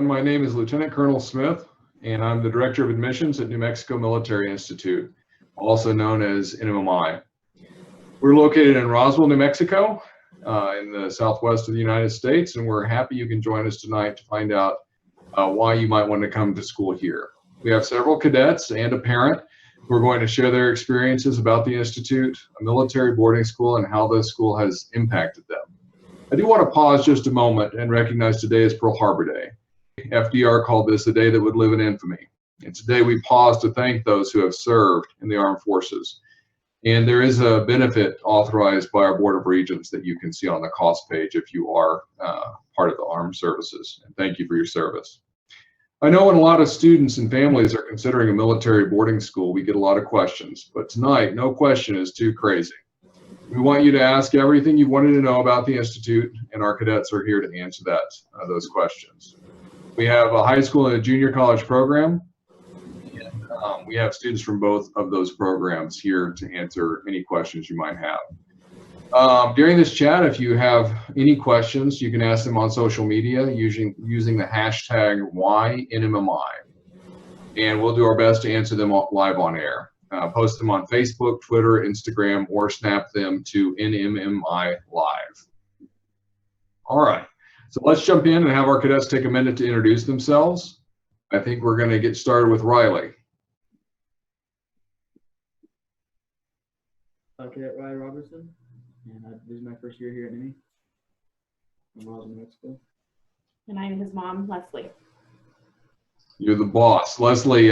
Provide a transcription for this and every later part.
My name is Lieutenant Colonel Smith, and I'm the Director of Admissions at New Mexico Military Institute, also known as Nmmi. We're located in Roswell, New Mexico, in the southwest of the United States, and we're happy you can join us tonight to find out why you might want to come to school here. We have several cadets and a parent who are going to share their experiences about the Institute, a military boarding school, and how the school has impacted them. I do want to pause just a moment and recognize today is Pearl Harbor Day. FDR called this a day that would live in infamy. And today we pause to thank those who have served in the armed forces. And there is a benefit authorized by our Board of Regents that you can see on the cost page if you are part of the armed services. And thank you for your service. I know when a lot of students and families are considering a military boarding school, we get a lot of questions. But tonight, no question is too crazy. We want you to ask everything you wanted to know about the Institute, and our cadets are here to answer those questions. We have a high school and a junior college program, and we have students from both of those programs here to answer any questions you might have. During this chat, if you have any questions, you can ask them on social media using the hashtag #WhyNMMI, and we'll do our best to answer them live on air. Post them on Facebook, Twitter, Instagram, or snap them to NMMI Live. All right, so let's jump in and have our cadets take a minute to introduce themselves. I think we're going to get started with Riley. Cadet Riley Robertson, and this is my first year here at Nmmi in Roswell, New Mexico. And I'm his mom, Leslie. You're the boss. Leslie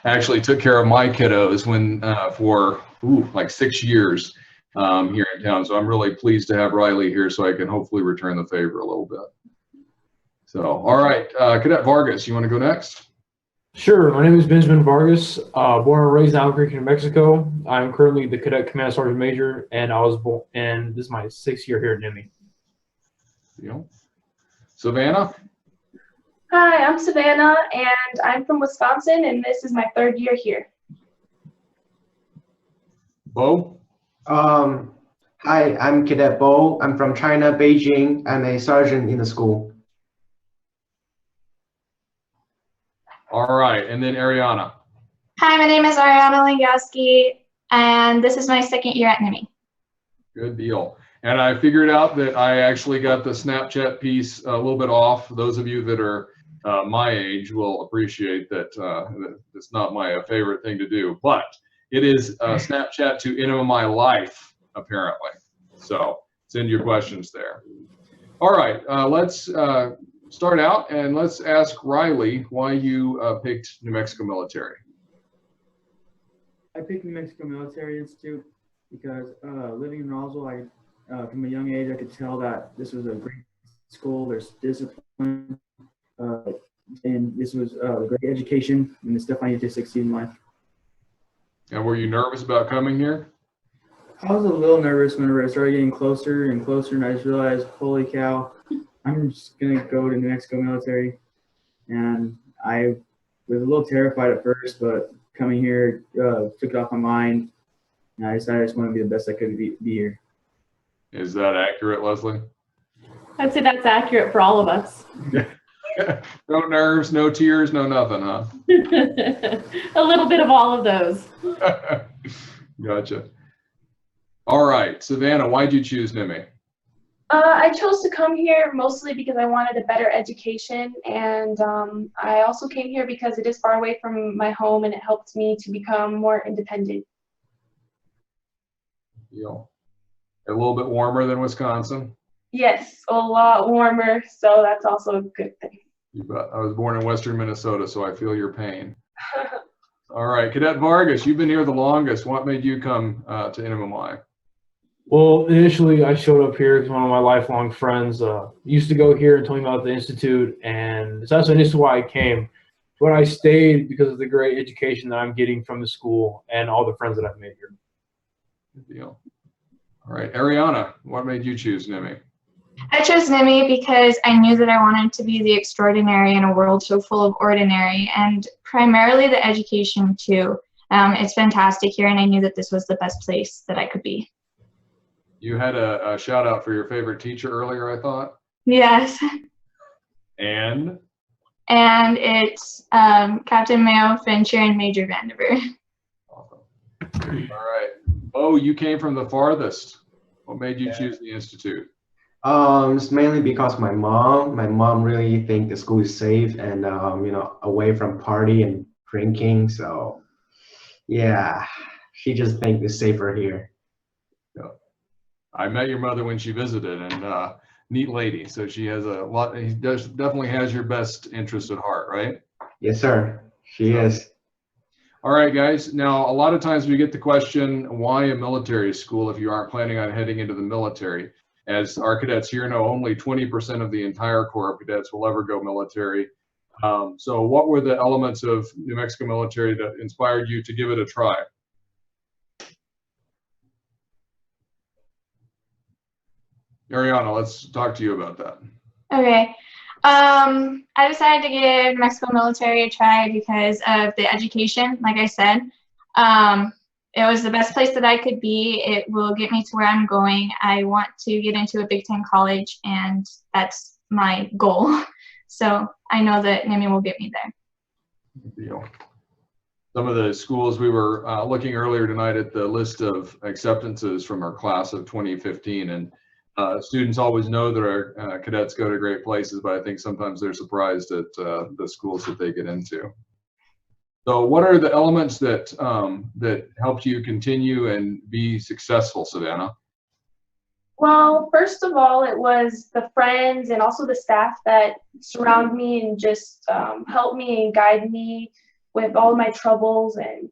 actually took care of my kiddos for like 6 years here in town. So I'm really pleased to have Riley here so I can hopefully return the favor a little bit. So, all right, Cadet Vargas, you want to go next? Sure. My name is Benjamin Vargas, born and raised in Albuquerque, New Mexico. I'm currently the Cadet Command Sergeant Major, and I was born, and this is my 6th year here at Nmmi. Savannah? Hi, I'm Savannah, and I'm from Wisconsin, and this is my 3rd year here. Bo? Hi, I'm Cadet Bo. I'm from China, Beijing. I'm a sergeant in the school. All right, and then Ariana. Hi, my name is Ariana Lingoski, and this is my 2nd year at Nmmi. Good deal. And I figured out that I actually got the Snapchat piece a little bit off. Those of you that are my age will appreciate that it's not my favorite thing to do, but it is Snapchat to NMMI Life, apparently. So send your questions there. All right, let's start out and let's ask Riley why you picked New Mexico Military. I picked New Mexico Military Institute because living in Roswell, from a young age, I could tell that this was a great school. There's discipline, and this was a great education, and the stuff I need to succeed in life. And were you nervous about coming here? I was a little nervous whenever I started getting closer and closer, and I just realized, holy cow, I'm just going to go to New Mexico Military. And I was a little terrified at first, but coming here took it off my mind, and I decided I just want to be the best I could be here. Is that accurate, Leslie? I'd say that's accurate for all of us. No nerves, no tears, no nothing, huh? A little bit of all of those. Gotcha. All right, Savannah, why'd you choose Nmmi? I chose to come here mostly because I wanted a better education, and I also came here because it is far away from my home and it helped me to become more independent. A little bit warmer than Wisconsin? Yes, a lot warmer, so that's also a good thing. You bet. I was born in western Minnesota, so I feel your pain. All right, Cadet Vargas, you've been here the longest. What made you come to NMMI? Well, initially I showed up here because one of my lifelong friends used to go here and told me about the Institute, and that's initially why I came. But I stayed because of the great education that I'm getting from the school and all the friends that I've made here. Good deal. All right, Ariana, what made you choose Nmmi? I chose Nmmi because I knew that I wanted to be the extraordinary in a world so full of ordinary, and primarily the education too. It's fantastic here, and I knew that this was the best place that I could be. You had a shout out for your favorite teacher earlier, I thought. Yes. And? and it's Captain Mayo, Fincher, and Major Vandiver. Awesome. All right. Oh, you came from the farthest. What made you choose the Institute? It's mainly because my mom really think the school is safe and you know, away from party and drinking. So yeah, she just think it's safer here. I met your mother when she visited, and neat lady. So she has a lot. He definitely has your best interest at heart, right? Yes, sir. She is. All right, guys. Now, a lot of times we get the question, why a military school if you aren't planning on heading into the military? As our cadets here know, only 20% of the entire Corps of Cadets will ever go military. So what were the elements of New Mexico military that inspired you to give it a try? Ariana, let's talk to you about that. Okay. I decided to give New Mexico military a try because of the education. Like I said, it was the best place that I could be. It will get me to where I'm going. I want to get into a Big Ten college, and that's my goal. So I know that Nmmi will get me there. Good deal. Some of the schools, we were looking earlier tonight at the list of acceptances from our class of 2015, and students always know that our cadets go to great places, but I think sometimes they're surprised at the schools that they get into. So what are the elements that that helped you continue and be successful, Savannah? Well, first of all, it was the friends and also the staff that surround me and just help me and guide me with all of my troubles, and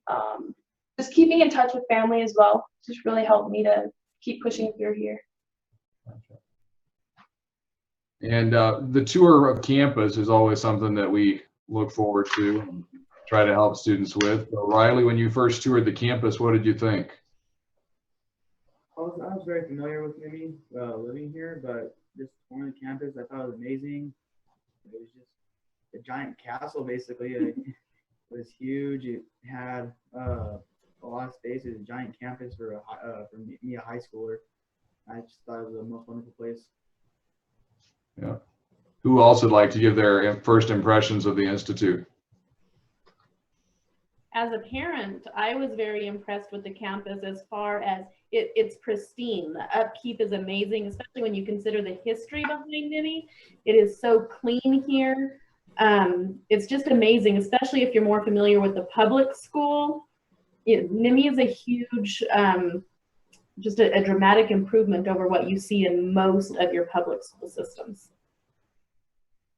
just keeping in touch with family as well. Just really helped me to keep pushing through here. And the tour of campus is always something that we look forward to and try to help students with. So Riley, when you first toured the campus, what did you think? I was very familiar with Nmmi living here, but just touring the campus, I thought it was amazing. It was just a giant castle, basically. It was huge. It had a lot of space. It was a giant campus for me, a high schooler. I just thought it was the most wonderful place. Yeah. Who else would like to give their first impressions of the Institute? As a parent, I was very impressed with the campus as far as it's pristine. The upkeep is amazing, especially when you consider the history behind Nmmi. It is so clean here. It's just amazing, especially if you're more familiar with the public school. Nmmi is a huge, just a dramatic improvement over what you see in most of your public school systems.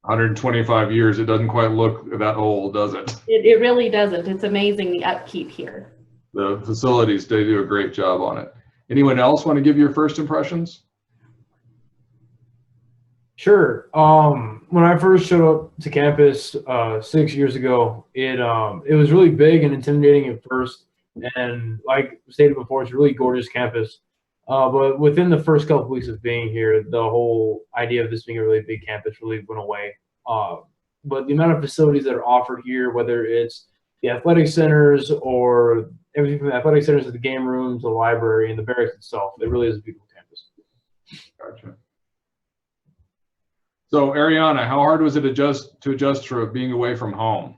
125 years, it doesn't quite look that old, does it? It really doesn't. It's amazing, the upkeep here. The facilities, they do a great job on it. Anyone else want to give your first impressions? Sure. When I first showed up to campus 6 years ago, it was really big and intimidating at first. And like stated before, it's a really gorgeous campus. But within the first couple of weeks of being here, the whole idea of this being a really big campus really went away. But the amount of facilities that are offered here, whether it's the athletic centers or everything from the athletic centers to the game rooms, the library, and the barracks itself, it really is a beautiful campus. Gotcha. So Ariana, how hard was it to adjust for being away from home?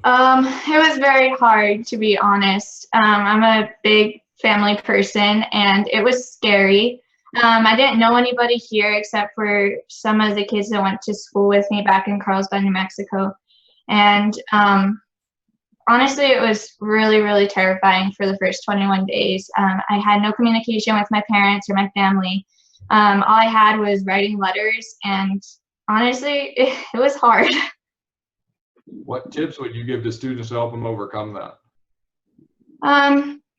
It was very hard, to be honest. I'm a big family person, and it was scary. I didn't know anybody here except for some of the kids that went to school with me back in Carlsbad, New Mexico. And honestly, it was really, really terrifying for the first 21 days. I had no communication with my parents or my family. All I had was writing letters, and honestly, it was hard. What tips would you give to students to help them overcome that?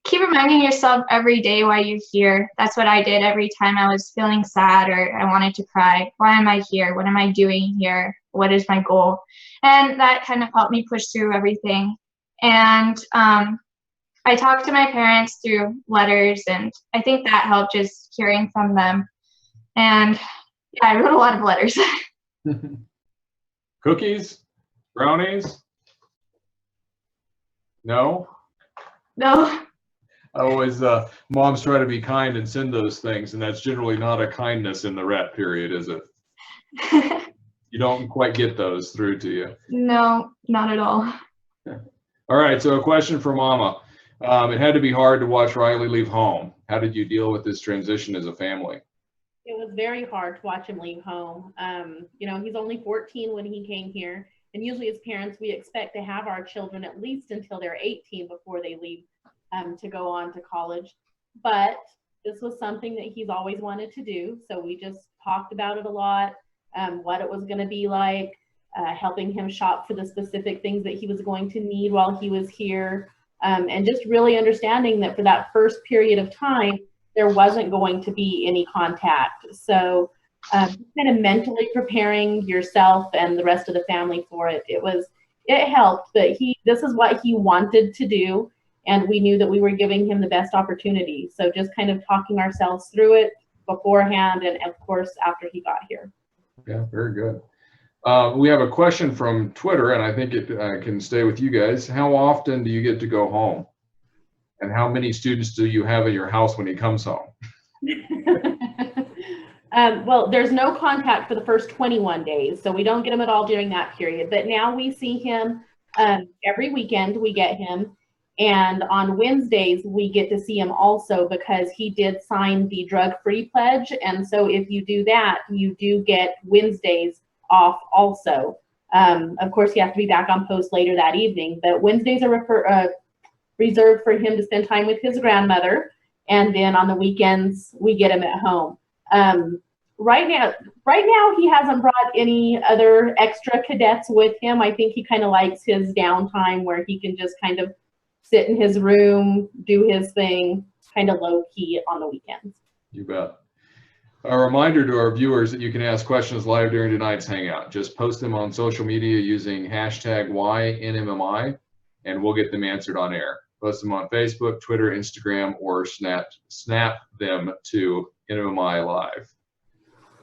Keep reminding yourself every day why you're here. That's what I did every time I was feeling sad or I wanted to cry. Why am I here? What am I doing here? What is my goal? And that kind of helped me push through everything. And I talked to my parents through letters, and I think that helped, just hearing from them. And yeah, I wrote a lot of letters. Cookies? Brownies? No? No. Always, moms try to be kind and send those things, and that's generally not a kindness in the rat period, is it? You don't quite get those through to you. No, not at all. All right, so a question for Mama. It had to be hard to watch Riley leave home. How did you deal with this transition as a family? It was very hard to watch him leave home. He's only 14 when he came here. And usually as parents, we expect to have our children at least until they're 18 before they leave to go on to college. But this was something that he's always wanted to do. So we just talked about it a lot, what it was going to be like, helping him shop for the specific things that he was going to need while he was here. And just really understanding that for that first period of time, there wasn't going to be any contact. So kind of mentally preparing yourself and the rest of the family for it. It helped, but this is what he wanted to do. And we knew that we were giving him the best opportunity. So just kind of talking ourselves through it beforehand and of course after he got here. Yeah, very good. We have a question from Twitter, and I think it can stay with you guys. How often do you get to go home? And how many students do you have at your house when he comes home? Well, there's no contact for the first 21 days, so we don't get him at all during that period. But now we see him every weekend. We get him, and on Wednesdays we get to see him also because he did sign the drug-free pledge. And so if you do that, you do get Wednesdays off also. Of course, you have to be back on post later that evening, but Wednesdays are reserved for him to spend time with his grandmother, and then on the weekends we get him at home. Right now he hasn't brought any other extra cadets with him. I think he kind of likes his downtime where he can just kind of sit in his room, do his thing, kind of low key on the weekends. You bet. A reminder to our viewers that you can ask questions live during tonight's Hangout. Just post them on social media using hashtag #YNMMI, and we'll get them answered on air. Post them on Facebook, Twitter, Instagram, or snap them to NMMI Live.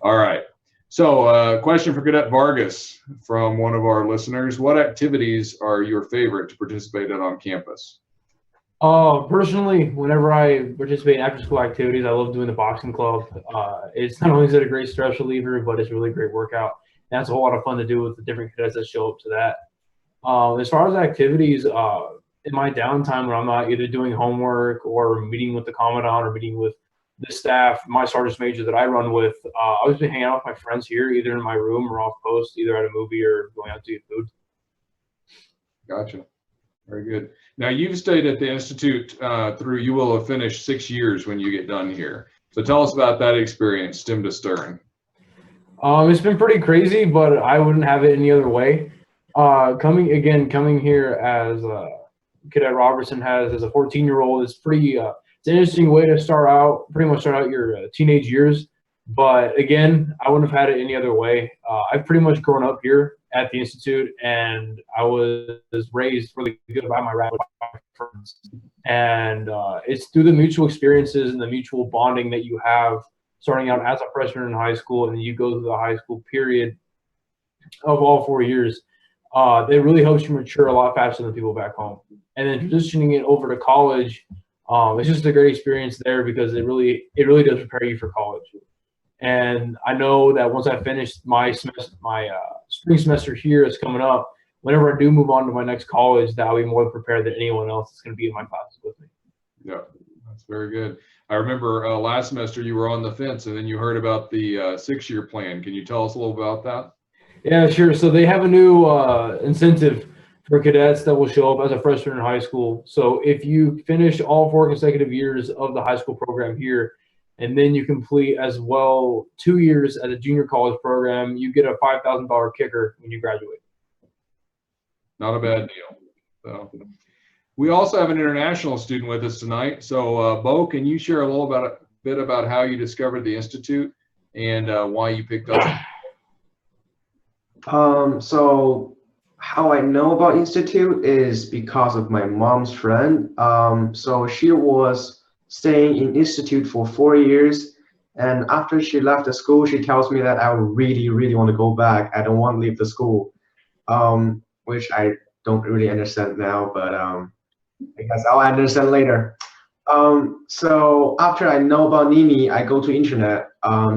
All right. So question for Cadet Vargas from one of our listeners. What activities are your favorite to participate in on campus? Personally, whenever I participate in after-school activities, I love doing the boxing club. It's not only is it a great stress reliever, but it's a really great workout. And that's a whole lot of fun to do with the different cadets that show up to that. As far as activities, in my downtime when I'm not either doing homework or meeting with the commandant or meeting with the staff, my sergeant's major that I run with, I was hanging out with my friends here, either in my room or off post, either at a movie or going out to eat food. Gotcha. Very good. Now you've stayed at the Institute you will have finished 6 years when you get done here. So tell us about that experience, stem to stern. It's been pretty crazy, but I wouldn't have it any other way. Coming here as Cadet Robertson has as a 14-year-old is pretty, it's an interesting way to pretty much start out your teenage years. But again, I wouldn't have had it any other way. I've pretty much grown up here at the Institute, and I was raised really good by my friends. And it's through the mutual experiences and the mutual bonding that you have starting out as a freshman in high school, and then you go through the high school period of all 4 years. It really helps you mature a lot faster than people back home. And then transitioning it over to college, it's just a great experience there because it really does prepare you for college. And I know that once I finish my spring semester here is coming up, whenever I do move on to my next college, that I'll be more prepared than anyone else that's going to be in my classes with me. Yeah, that's very good. I remember last semester you were on the fence, and then you heard about the 6-year plan. Can you tell us a little about that? Yeah, sure. So they have a new incentive for cadets that will show up as a freshman in high school. So if you finish all 4 consecutive years of the high school program here, and then you complete as well 2 years at a junior college program, you get a $5,000 kicker when you graduate. Not a bad deal. So we also have an international student with us tonight. So Bo, can you share a little bit about how you discovered the Institute and why you picked us? So how I know about Institute is because of my mom's friend. So she was staying in Institute for 4 years, and after she left the school, she tells me that I really want to go back. I don't want to leave the school, which I don't really understand now, but I guess I'll understand later. So after I know about Nmmi, I go to internet.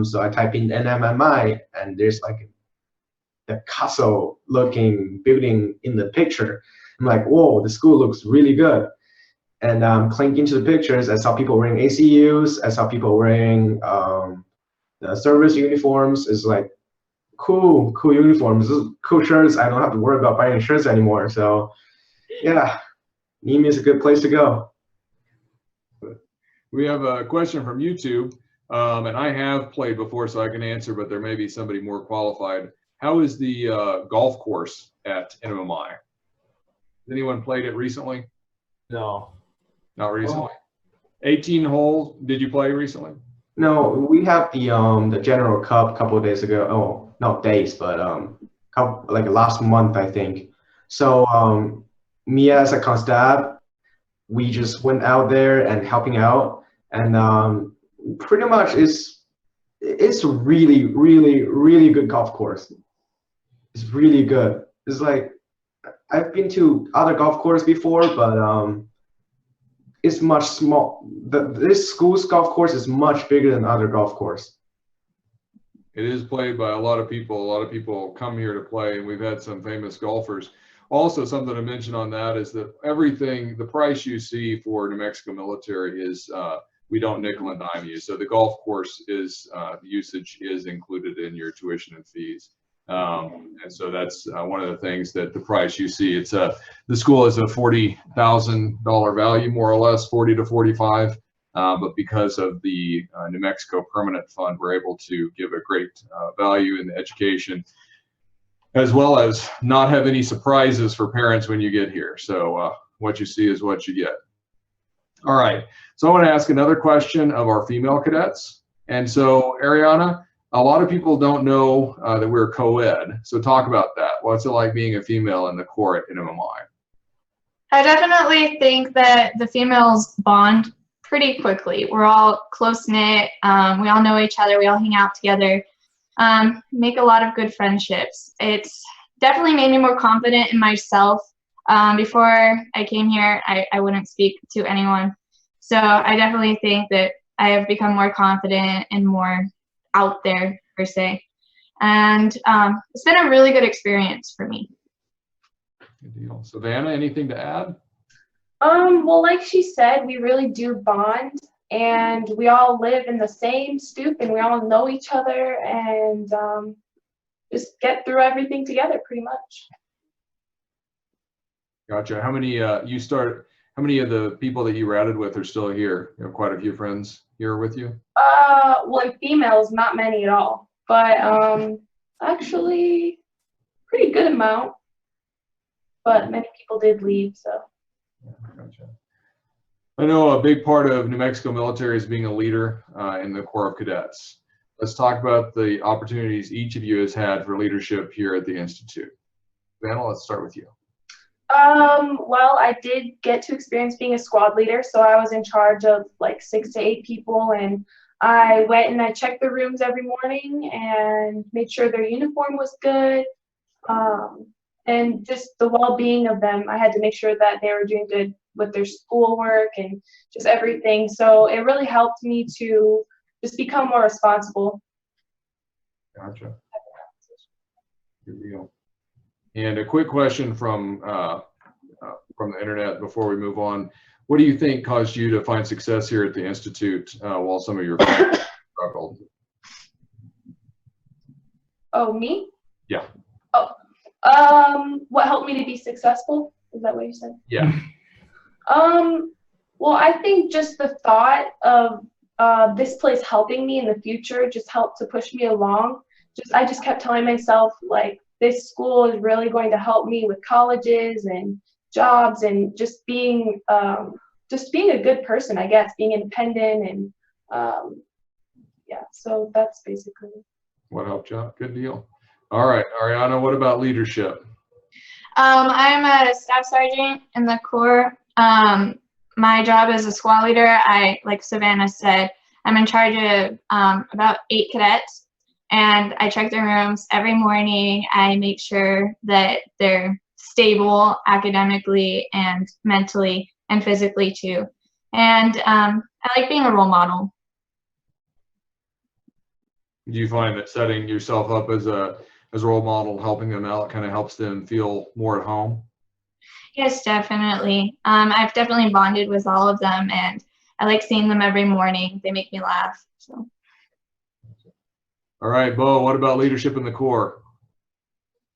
So I type in NMMI, and there's like the castle looking building in the picture. I'm like, whoa, the school looks really good. And clicking into the pictures, I saw people wearing ACUs. I saw people wearing the service uniforms. It's like cool uniforms, cool shirts. I don't have to worry about buying shirts anymore. So yeah, Nmmi is a good place to go. We have a question from YouTube, and I have played before, so I can answer, but there may be somebody more qualified. How is the golf course at Nmmi? Has anyone played it recently? No. Not recently. 18 holes. Did you play recently? No, we have the General Cup a couple of days ago. Oh, not days, but like last month, I think. So me as a constab, we just went out there and helping out, and pretty much it's a really good golf course. It's really good. It's like I've been to other golf courses before, but it's much small. This school's golf course is much bigger than other golf course. It is played by a lot of people. A lot of people come here to play, and we've had some famous golfers. Also, something to mention on that is that everything, the price you see for New Mexico Military is, we don't nickel and dime you. So the golf course is, usage is included in your tuition and fees. And so that's one of the things that the price you see. It's the school is a $40,000 value, more or less, 40 to 45. But because of the New Mexico Permanent Fund, we're able to give a great value in the education, as well as not have any surprises for parents when you get here. So what you see is what you get. All right, so I want to ask another question of our female cadets. And so Ariana, a lot of people don't know that we're co-ed. So talk about that. What's it like being a female in the Corps at Nmmi? I definitely think that the females bond pretty quickly. We're all close-knit. We all know each other. We all hang out together. Make a lot of good friendships. It's definitely made me more confident in myself. Before I came here, I wouldn't speak to anyone. So I definitely think that I have become more confident and more out there, per se. And it's been a really good experience for me. Good deal. Savannah, anything to add? Well, like she said, we really do bond, and we all live in the same stoop, and we all know each other, and just get through everything together, pretty much. Gotcha. How many how many of the people that you ratted with are still here? You have quite a few friends here with you? Well, in females, not many at all, but actually pretty good amount, but many people did leave, so. Gotcha. I know a big part of New Mexico military is being a leader in the Corps of Cadets. Let's talk about the opportunities each of you has had for leadership here at the Institute. Vanna, let's start with you. Well, I did get to experience being a squad leader, so I was in charge of like 6 to 8 people, and I went and I checked the rooms every morning and made sure their uniform was good, and just the well-being of them. I had to make sure that they were doing good with their schoolwork and just everything. So it really helped me to just become more responsible. Gotcha. Good deal. And a quick question from the internet before we move on. What do you think caused you to find success here at the Institute while some of your friends struggled? Oh, me? Yeah. Oh, what helped me to be successful? Is that what you said? Yeah. Well, I think just the thought of this place helping me in the future just helped to push me along. I just kept telling myself, like, this school is really going to help me with colleges and jobs and just being a good person, I guess, being independent, and yeah, so that's basically What helped you out? Good deal. All right, Ariana, what about leadership? I'm a staff sergeant in the Corps. My job as a squad leader, like Savannah said, I'm in charge of about 8 cadets, and I check their rooms every morning. I make sure that they're stable academically and mentally and physically too. And I like being a role model. Do you find that setting yourself up as a as a role model, helping them out, kind of helps them feel more at home? Yes, definitely. I've definitely bonded with all of them, and I like seeing them every morning. They make me laugh. So. All right, Bo, what about leadership in the Corps?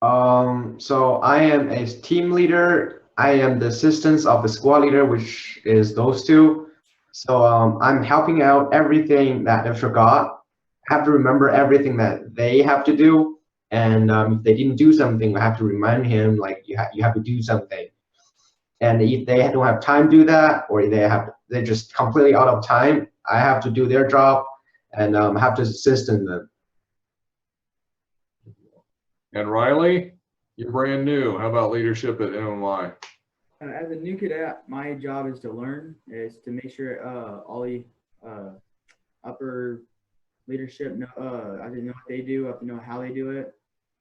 So I am a team leader. I am the assistant of the squad leader, which is those two. So I'm helping out everything that they forgot. I have to remember everything that they have to do. And if they didn't do something, I have to remind him, like, you have to do something. And if they don't have time to do that, or they're just completely out of time, I have to do their job and have to assist them. And Riley, you're brand new. How about leadership at Nmmi? As a new cadet, my job is to learn, is to make sure all the upper leadership I didn't know what they do, I have to know how they do it.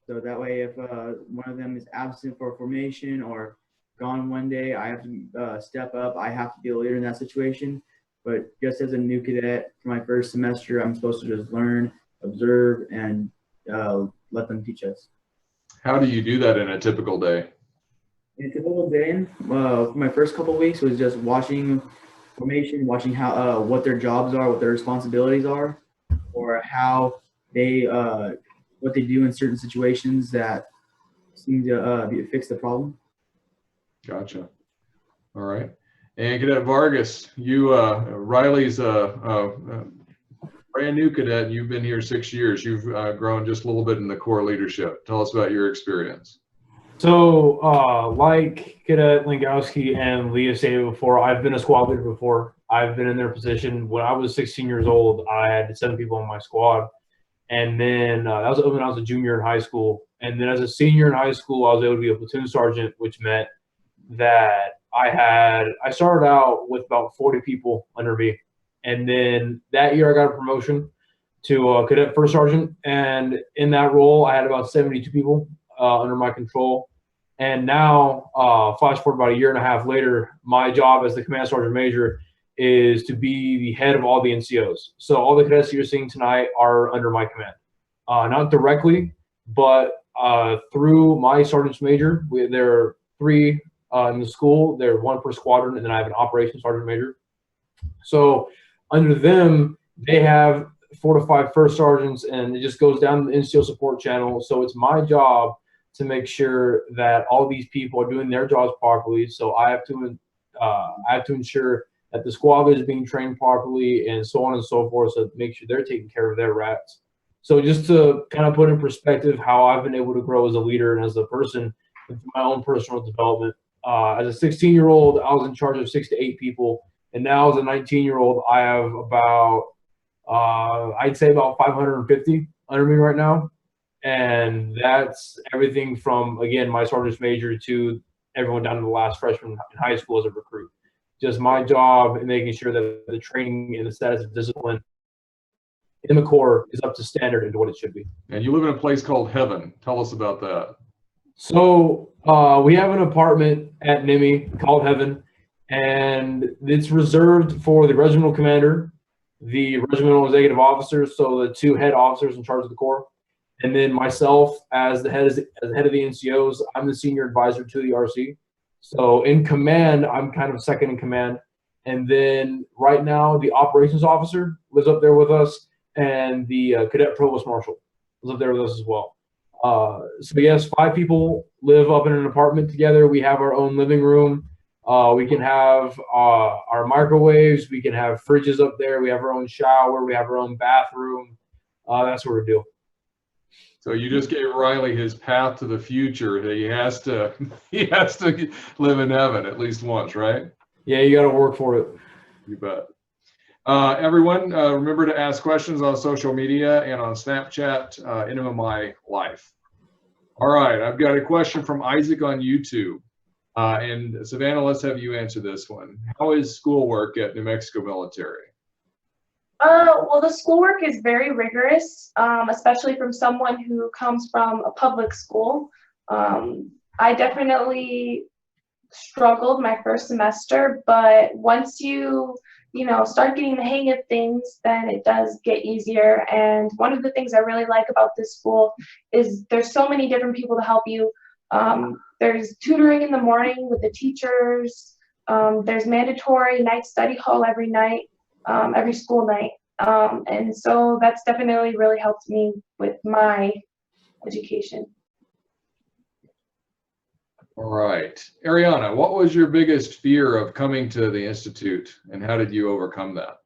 So that way, if one of them is absent for formation or gone one day, I have to step up. I have to be a leader in that situation. But just as a new cadet for my first semester, I'm supposed to just learn, observe, and let them teach us. How do you do that in a typical day? In a typical day, for my first couple of weeks was just watching formation, watching how what their jobs are, what their responsibilities are, or how they what they do in certain situations that seem to fix the problem. Gotcha. All right. And Cadet Vargas, you, Riley's a brand new cadet. You've been here 6 years. You've grown just a little bit in the Corps leadership. Tell us about your experience. So, like Cadet Langowski and Leah stated before, I've been a squad leader before. I've been in their position. When I was 16 years old, I had 7 people on my squad. And then that was when I was a junior in high school. And then as a senior in high school, I was able to be a platoon sergeant, which meant that I started out with about 40 people under me. And then that year I got a promotion to cadet first sergeant. And in that role, I had about 72 people under my control. And now, flash forward about a year and a half later, my job as the command sergeant major is to be the head of all the NCOs. So all the cadets you're seeing tonight are under my command. Not directly, but through my sergeant's major. There are 3 in the school. They're 1 per squadron, and then I have an operations sergeant major. So under them, they have 4 to 5 first sergeants, and it just goes down the NCO support channel. So it's my job to make sure that all these people are doing their jobs properly. So I have to ensure that the squad is being trained properly, and so on and so forth, so make sure they're taking care of their rats. So just to kind of put in perspective how I've been able to grow as a leader and as a person with my own personal development. As a 16-year-old, I was in charge of 6 to 8 people. And now as a 19-year-old, I have about, I'd say about 550 under me right now. And that's everything from, again, my sergeant's major to everyone down to the last freshman in high school as a recruit. Just my job in making sure that the training and the status of discipline in the Corps is up to standard and to what it should be. And you live in a place called Heaven. Tell us about that. So we have an apartment at Nmmi called Heaven, and it's reserved for the regimental commander, the regimental executive officers, so the 2 head officers in charge of the Corps, and then myself as the head of the NCOs. I'm the senior advisor to the RC. So in command, I'm kind of second in command. And then right now, the operations officer lives up there with us, and the cadet provost marshal lives up there with us as well. So yes, 5 people live up in an apartment together. We have our own living room. We can have our microwaves. We can have fridges up there. We have our own shower. We have our own bathroom. That sort of deal. So you just gave Riley his path to the future. That he has to live in heaven at least once, right? Yeah, you got to work for it. You bet. Everyone, remember to ask questions on social media and on Snapchat, Nmmi Life. All right, I've got a question from Isaac on YouTube. And Savannah, let's have you answer this one. How is schoolwork at New Mexico Military? Well, the schoolwork is very rigorous, especially from someone who comes from a public school. I definitely struggled my first semester, but once you know, start getting the hang of things, then it does get easier. And one of the things I really like about this school is there's so many different people to help you. There's tutoring in the morning with the teachers. There's mandatory night study hall every night, every school night. And so that's definitely really helped me with my education. All right. Ariana, what was your biggest fear of coming to the Institute, and how did you overcome that?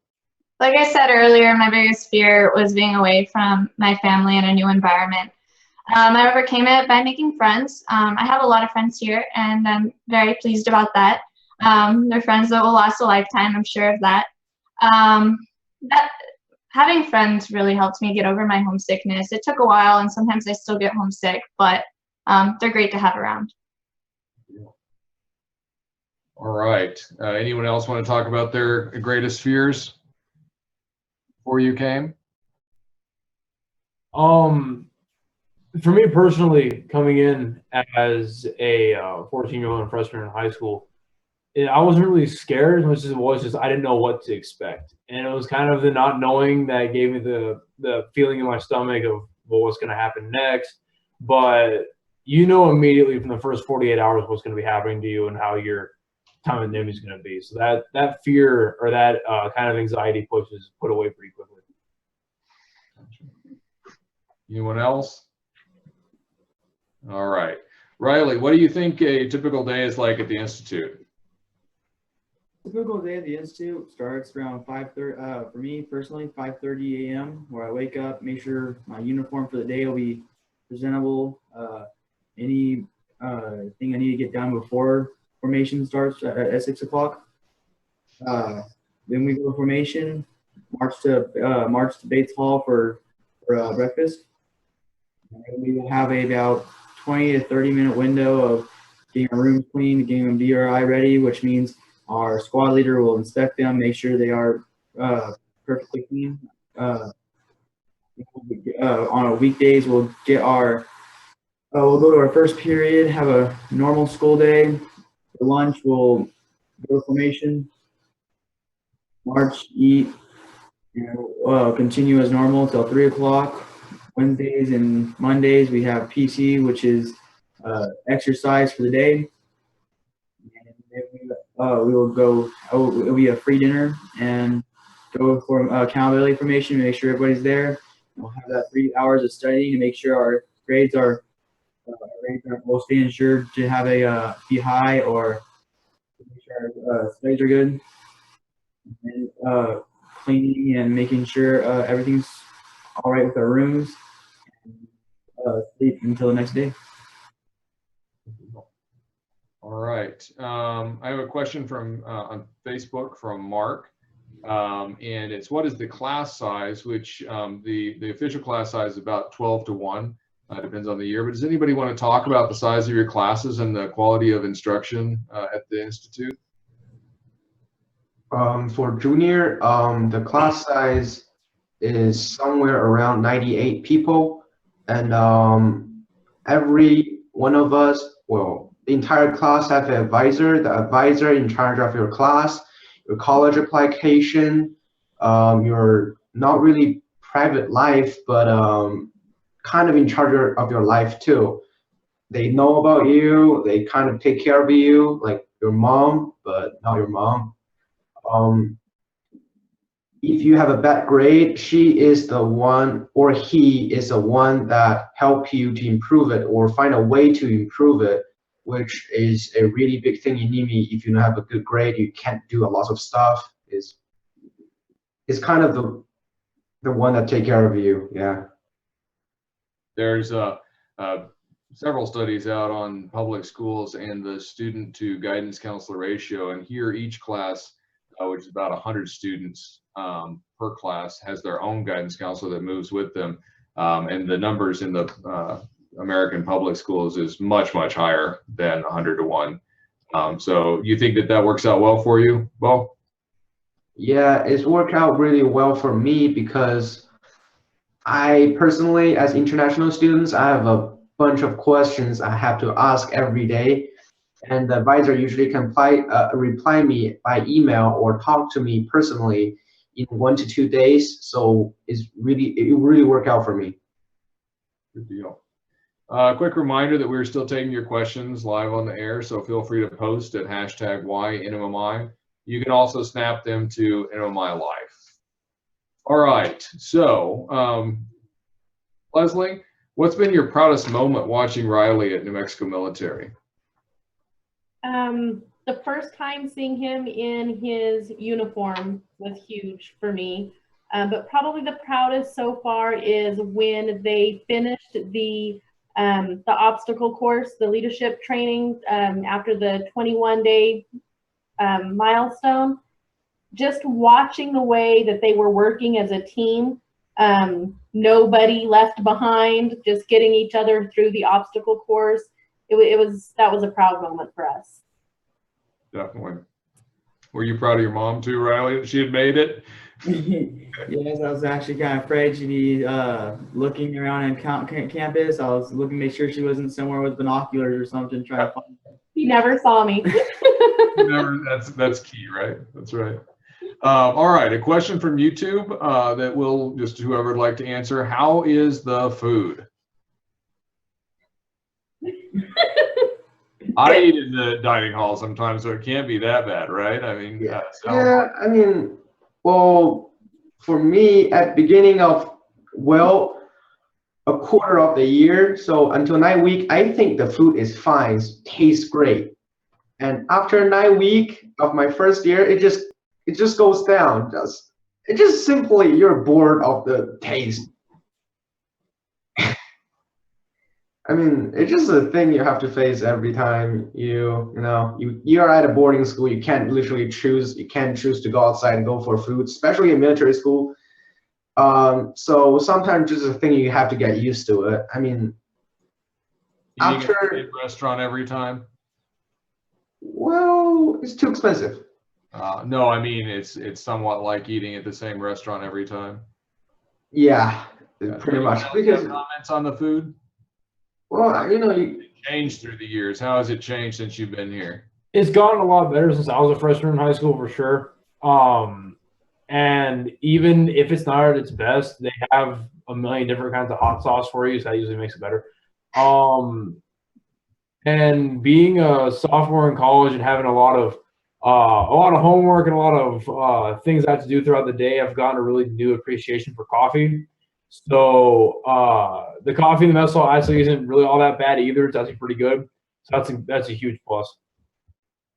Like I said earlier, my biggest fear was being away from my family in a new environment. I overcame it by making friends. I have a lot of friends here, and I'm very pleased about that. They're friends that will last a lifetime, I'm sure of that. Having friends really helped me get over my homesickness. It took a while, and sometimes I still get homesick, but they're great to have around. All right. Anyone else want to talk about their greatest fears before you came? For me personally, coming in as a 14-year-old freshman in high school, I wasn't really scared as much as it was just I didn't know what to expect. And it was kind of the not knowing that gave me the feeling in my stomach of, well, what's going to happen next. But you know immediately from the first 48 hours what's going to be happening to you and how your time at Nmmi is going to be. So that fear or that kind of anxiety is put away pretty quickly. Anyone else? All right. Riley, what do you think a typical day is like at the Institute? Typical day at the Institute starts around 5:30. For me personally, 5:30 a.m. where I wake up, make sure my uniform for the day will be presentable. Any thing I need to get done before formation starts at 6 o'clock. Then we go to formation, march to Bates Hall for breakfast. And we will have about 20 to 30-minute window of getting our rooms clean, getting them DRI ready, which means our squad leader will inspect them, make sure they are perfectly clean. On our weekdays, we'll go to our first period, have a normal school day. For lunch, we'll go to formation, march, eat, and continue as normal till 3 o'clock. Wednesdays and Mondays, we have PC, which is exercise for the day. And then we will go, it'll be a free dinner and go for accountability formation, make sure everybody's there. We'll have that 3 hours of studying to make sure our grades are we'll stay ensured to have a be high or make sure our studies are good. And cleaning and making sure everything's all right with our rooms. And sleep until the next day. All right. I have a question from on Facebook from Mark, and it's what is the class size? Which the official class size is about 12 to 1. Depends on the year. But does anybody want to talk about the size of your classes and the quality of instruction at the Institute? For junior, the class size is somewhere around 98 people, and every one of us, well, the entire class have an advisor. The advisor in charge of your class, your college application, your not really private life, but kind of in charge of your life too. They know about you. They kind of take care of you, like your mom, but not your mom. If you have a bad grade, she is the one, or he is the one that help you to improve it or find a way to improve it, which is a really big thing in Nmmi. If you don't have a good grade, you can't do a lot of stuff. It's kind of the one that take care of you. Yeah. There's several studies out on public schools and the student to guidance counselor ratio, and here each class, which is about 100 students per class, has their own guidance counselor that moves with them, and the numbers in the American public schools is much higher than 100 to 1. So you think that works out well for you, Bo? Yeah, it's worked out really well for me because I personally, as international students, I have a bunch of questions I have to ask every day. and the advisor usually can reply me by email or talk to me personally in 1 to 2 days. So it really worked out for me. Good deal. Quick reminder that we're still taking your questions live on the air, so feel free to post at #YNMMI. You can also snap them to NMMI Life. All right, so Leslie, what's been your proudest moment watching Riley at New Mexico Military? The first time seeing him in his uniform was huge for me. But probably the proudest so far is when they finished the obstacle course, the leadership training after the 21-day milestone. Just watching the way that they were working as a team, nobody left behind, just getting each other through the obstacle course. That was a proud moment for us. Definitely. Were you proud of your mom too, Riley, that she had made it? Yes, I was actually kind of afraid she'd be looking around on campus. I was looking to make sure she wasn't somewhere with binoculars or something trying to find her. He never saw me. That's key, right? That's right. All right, a question from YouTube that will just whoever would like to answer. How is the food? I eat in the dining hall sometimes, so it can't be that bad, right? I mean, Yeah, I mean, well, for me, at beginning of, well, a quarter of the year, so until 9 week, I think the food is fine, tastes great. And after 9 week of my first year, it just goes down. It just simply you're bored of the taste. I mean, it's just a thing you have to face every time you're at a boarding school. You can't literally choose. You can't choose to go outside and go for food, especially in military school. So sometimes just a thing you have to get used to it. I mean, you eat at the same restaurant every time? Well, it's too expensive. No, I mean it's somewhat like eating at the same restaurant every time. Yeah, pretty much. Because comments on the food? Well, it changed through the years. How has it changed since you've been here? It's gotten a lot better since I was a freshman in high school for sure. And even if it's not at its best, they have a million different kinds of hot sauce for you, so that usually makes it better. And being a sophomore in college and having a lot of homework and a lot of things I have to do throughout the day, I've gotten a really new appreciation for coffee. So the coffee in the mess hall actually isn't really all that bad either. It's actually pretty good. So that's a huge plus.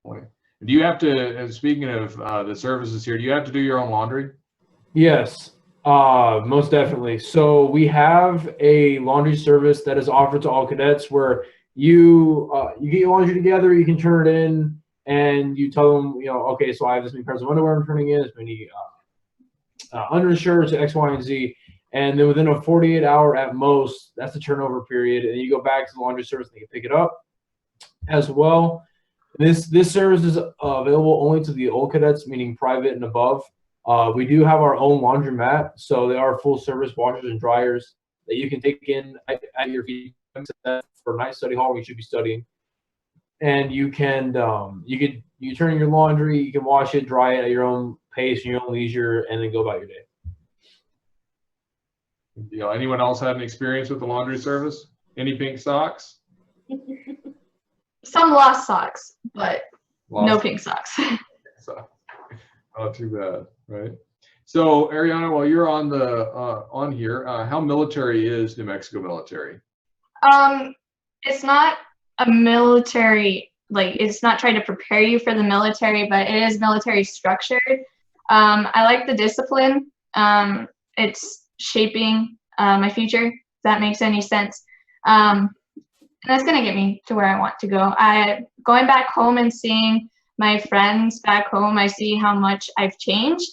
Do you have to, speaking of the services here, do you have to do your own laundry? Yes, most definitely. So we have a laundry service that is offered to all cadets where you get your laundry together, you can turn it in, and you tell them, okay, so I have this many pairs of underwear I'm turning in, this many undershirts, X, Y, and Z. And then within a 48-hour at most, that's the turnover period. And you go back to the laundry service and they can pick it up as well. This service is available only to the old cadets, meaning private and above. We do have our own laundromat, so they are full service washers and dryers that you can take in at your feet for night study hall where you should be studying. And you can you turn in your laundry, you can wash it, dry it at your own pace, your own leisure, and then go about your day. Anyone else had an experience with the laundry service? Any pink socks? Some lost socks, but no pink socks. Not too bad, right? So Ariana, while you're on the on here, how military is New Mexico military? It's not a military, it's not trying to prepare you for the military, but it is military structured. I like the discipline. It's shaping my future, if that makes any sense. And that's going to get me to where I want to go. Going back home and seeing my friends back home, I see how much I've changed.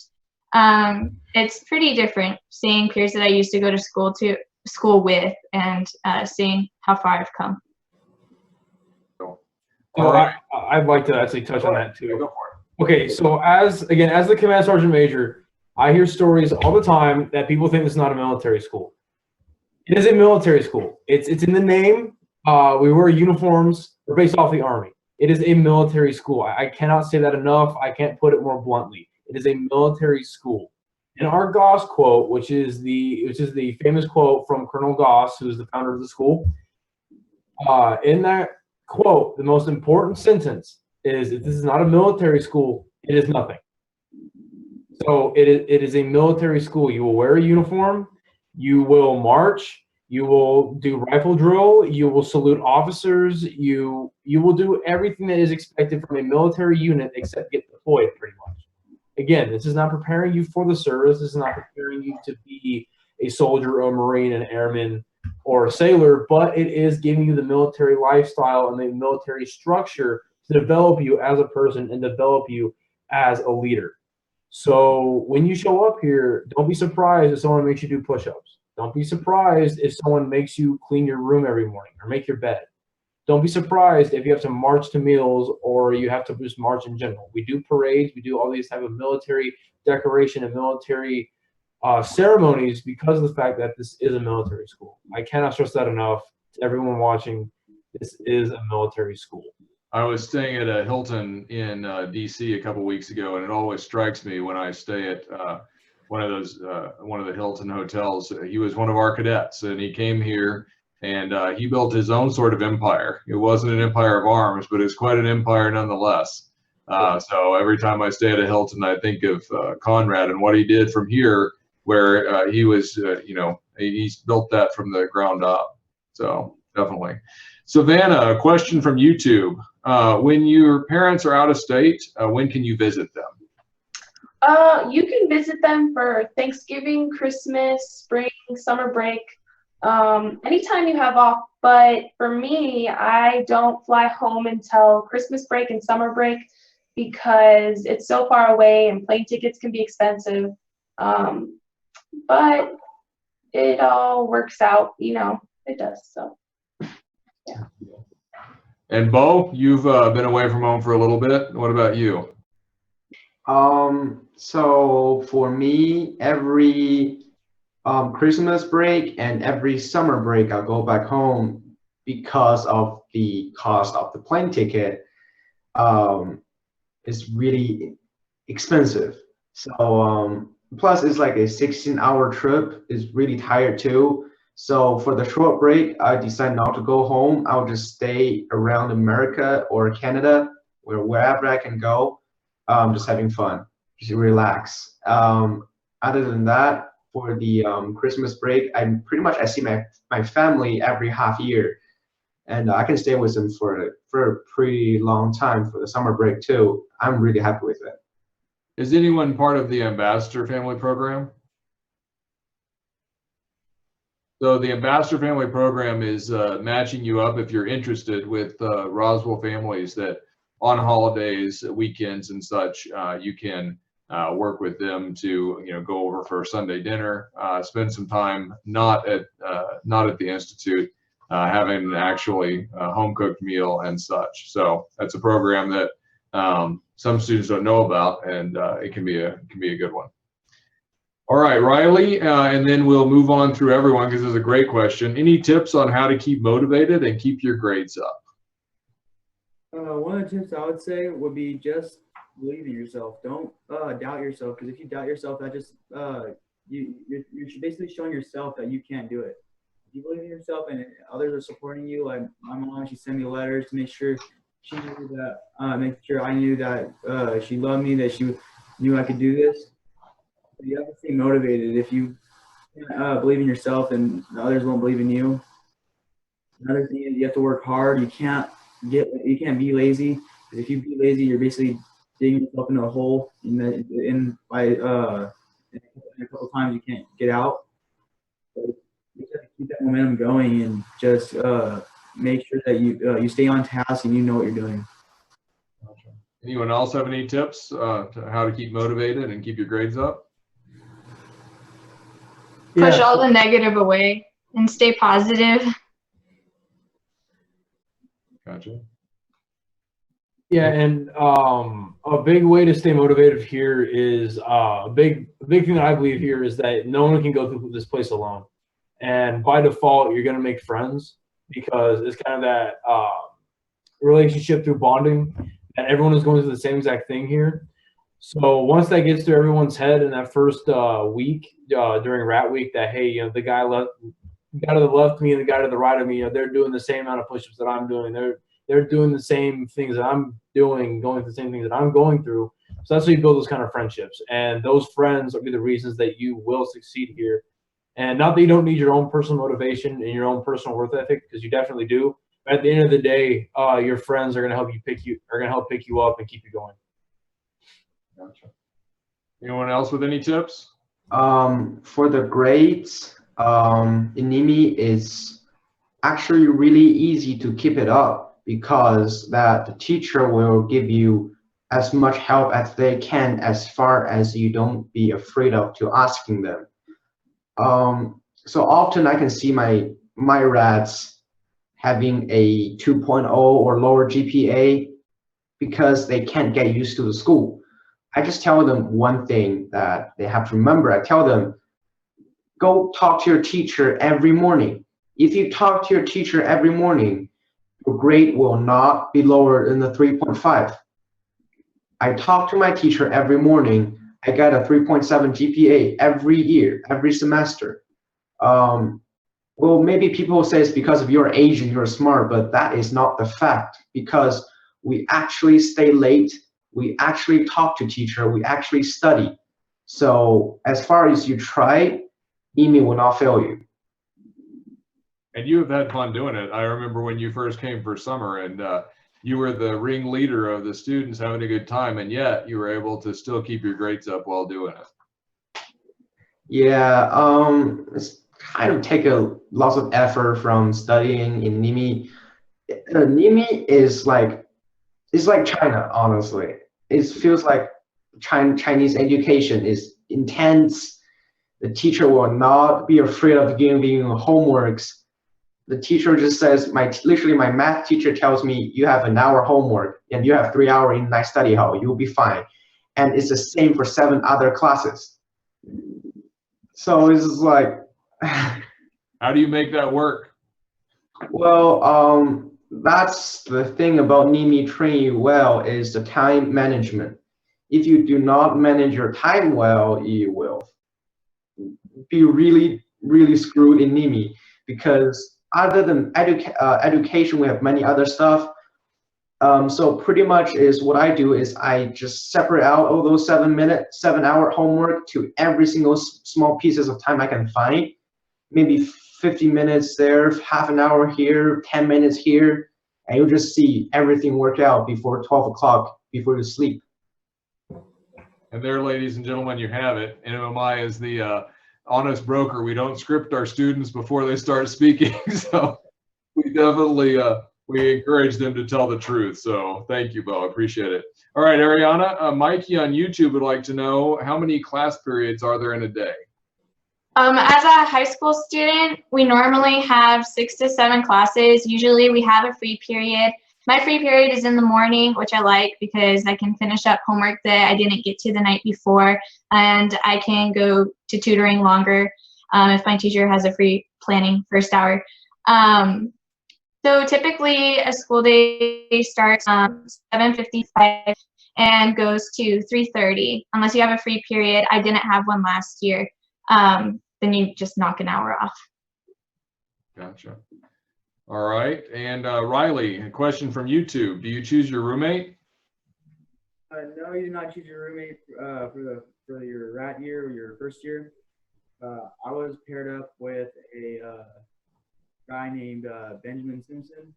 It's pretty different seeing peers that I used to go to school with and seeing how far I've come. All right. I'd like to actually touch on that too. Go for it. Okay, so as the command sergeant major, I hear stories all the time that people think it's not a military school. It is a military school. It's in the name. We wear uniforms. We're based off the Army. It is a military school. I cannot say that enough. I can't put it more bluntly. It is a military school. And our Goss quote, which is the famous quote from Colonel Goss, who is the founder of the school, in that quote, the most important sentence is, if this is not a military school, it is nothing. So it is a military school. You will wear a uniform, you will march, you will do rifle drill, you will salute officers, you will do everything that is expected from a military unit except get deployed, pretty much. Again, this is not preparing you for the service. This is not preparing you to be a soldier, a Marine, an airman, or a sailor, but it is giving you the military lifestyle and the military structure to develop you as a person and develop you as a leader. So when you show up here, don't be surprised if someone makes you do push-ups. Don't be surprised if someone makes you clean your room every morning or make your bed. Don't be surprised if you have to march to meals or you have to just march in general. We do parades. We do all these type of military decoration and military ceremonies because of the fact that this is a military school. I cannot stress that enough to everyone watching. This is a military school. I was staying at a Hilton in DC a couple weeks ago, and it always strikes me when I stay at one of the Hilton hotels. He was one of our cadets, and he came here, and he built his own sort of empire. It wasn't an empire of arms, but it's quite an empire nonetheless. So every time I stay at a Hilton, I think of Conrad and what he did from here, where he was, he's built that from the ground up. So definitely. Savannah, a question from YouTube. When your parents are out of state, when can you visit them? You can visit them for Thanksgiving, Christmas, spring, summer break, anytime you have off. But for me, I don't fly home until Christmas break and summer break because it's so far away and plane tickets can be expensive. But it all works out, it does. So, yeah. And Bo, you've been away from home for a little bit. What about you? So for me, every Christmas break and every summer break, I'll go back home because of the cost of the plane ticket. It's really expensive. So plus it's like a 16-hour trip. It's really tired too. So for the short break, I decide not to go home. I'll just stay around America or Canada, or wherever I can go, just having fun, just relax. Other than that, for the Christmas break, I see my family every half year, and I can stay with them for a pretty long time for the summer break too. I'm really happy with it. Is anyone part of the Ambassador Family Program? So the Ambassador Family Program is matching you up if you're interested with Roswell families that on holidays, weekends and such, you can work with them to go over for a Sunday dinner, spend some time not at the Institute, having an actually home cooked meal and such. So that's a program that some students don't know about, and it can be a good one. All right, Riley, and then we'll move on through everyone because it's a great question. Any tips on how to keep motivated and keep your grades up? One of the tips I would say would be just believe in yourself. Don't doubt yourself, because if you doubt yourself, that just you're basically showing yourself that you can't do it. If you believe in yourself and others are supporting you, like my mom, she sent me letters to make sure she knew that, make sure I knew that she loved me, that she knew I could do this. You have to stay motivated. If you believe in yourself, and others won't believe in you. Another thing is you have to work hard. You can't be lazy, because if you be lazy, you're basically digging yourself into a hole. In a couple times you can't get out. But you have to keep that momentum going and just make sure that you stay on task and you know what you're doing. Anyone else have any tips to how to keep motivated and keep your grades up? Push all the negative away and stay positive. Gotcha. Yeah, and a big way to stay motivated here is a big thing that I believe here is that no one can go through this place alone, and by default you're gonna make friends, because it's kind of that relationship through bonding, that everyone is going through the same exact thing here. So once that gets through everyone's head in that first week during rat week, that hey, you know, the guy to the left of me and the guy to the right of me, you know, they're doing the same amount of push-ups that I'm doing. They're doing the same things that I'm doing, going through the same things that I'm going through. So that's how you build those kind of friendships. And those friends will be the reasons that you will succeed here. And not that you don't need your own personal motivation and your own personal work ethic, because you definitely do. But at the end of the day, your friends are going to help pick you up and keep you going. Gotcha. Anyone else with any tips? For the grades, in Nmmi, it's actually really easy to keep it up because that the teacher will give you as much help as they can, as far as you don't be afraid of to asking them. So often I can see my rats having a 2.0 or lower GPA because they can't get used to the school. I just tell them one thing that they have to remember. I tell them, go talk to your teacher every morning. If you talk to your teacher every morning, your grade will not be lower than the 3.5. I talk to my teacher every morning. I get a 3.7 GPA every year, every semester. Well, maybe people will say it's because of your age and you're smart, but that is not the fact, because we actually stay late. We actually talk to teacher. We actually study. So as far as you try, Nmmi will not fail you. And you have had fun doing it. I remember when you first came for summer, and you were the ringleader of the students having a good time, and yet you were able to still keep your grades up while doing it. Yeah, it's kind of take a lots of effort from studying in Nmmi. Nmmi is like, it's like China, honestly. It feels like Chinese education is intense. The teacher will not be afraid of giving you homeworks. The teacher just says, literally my math teacher tells me, you have an hour homework and you have 3 hours in nice study hall, you'll be fine. And it's the same for 7 other classes. So it's just like, how do you make that work? Well, that's the thing about Nmmi training you well, is the time management. If you do not manage your time well, you will be really, really screwed in Nmmi, because other than education, we have many other stuff. So pretty much is what I do is I just separate out all those 7-hour homework to every single small pieces of time I can find. Maybe 50 minutes there, half an hour here, 10 minutes here, and you'll just see everything work out before 12 o'clock, before you sleep. And there, ladies and gentlemen, you have it. Nmmi is the honest broker. We don't script our students before they start speaking, so we definitely we encourage them to tell the truth. So thank you, Bo. I appreciate it. All right, Ariana, Mikey on YouTube would like to know, how many class periods are there in a day? As a high school student, we normally have 6 to 7 classes. Usually we have a free period. My free period is in the morning, which I like because I can finish up homework that I didn't get to the night before, and I can go to tutoring longer if my teacher has a free planning first hour. So typically a school day starts 7:55 and goes to 3:30, unless you have a free period. I didn't have one last year. Then you just knock an hour off. Gotcha. All right. And Riley, a question from YouTube. Do you choose your roommate? No, you do not choose your roommate for your rat year or your first year. I was paired up with a guy named Benjamin Simpson.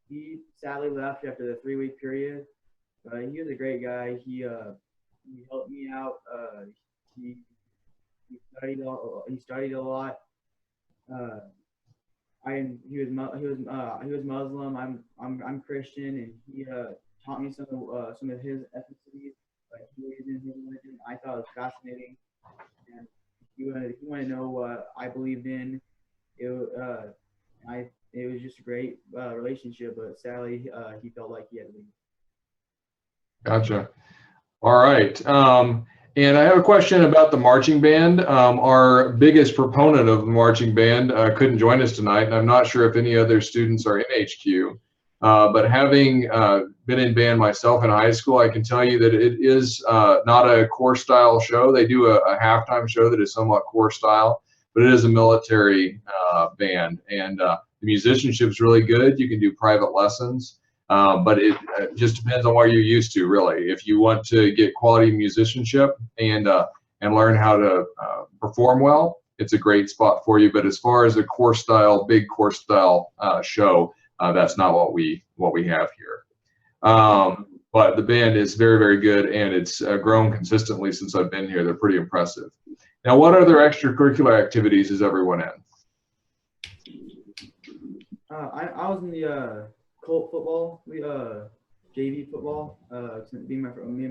He sadly left after the 3-week period. He was a great guy. He helped me out. He studied a lot. He was Muslim. I'm Christian, and he taught me some of his ethnicities. Like he was in his religion. I thought it was fascinating, and he wanted to know what I believed in. It was just a great relationship, but sadly he felt like he had to leave. Gotcha. All right. And I have a question about the marching band. Our biggest proponent of the marching band couldn't join us tonight, and I'm not sure if any other students are in HQ. But having been in band myself in high school, I can tell you that it is not a core style show. They do a halftime show that is somewhat core style, but it is a military band, and the musicianship is really good. You can do private lessons, but it just depends on what you're used to, really. If you want to get quality musicianship and learn how to perform well, it's a great spot for you. But as far as a core style, big core style show, that's not what we have here. But the band is very, very good, and it's grown consistently since I've been here. They're pretty impressive. Now, what other extracurricular activities is everyone in? I was in the Colt football, JV football, being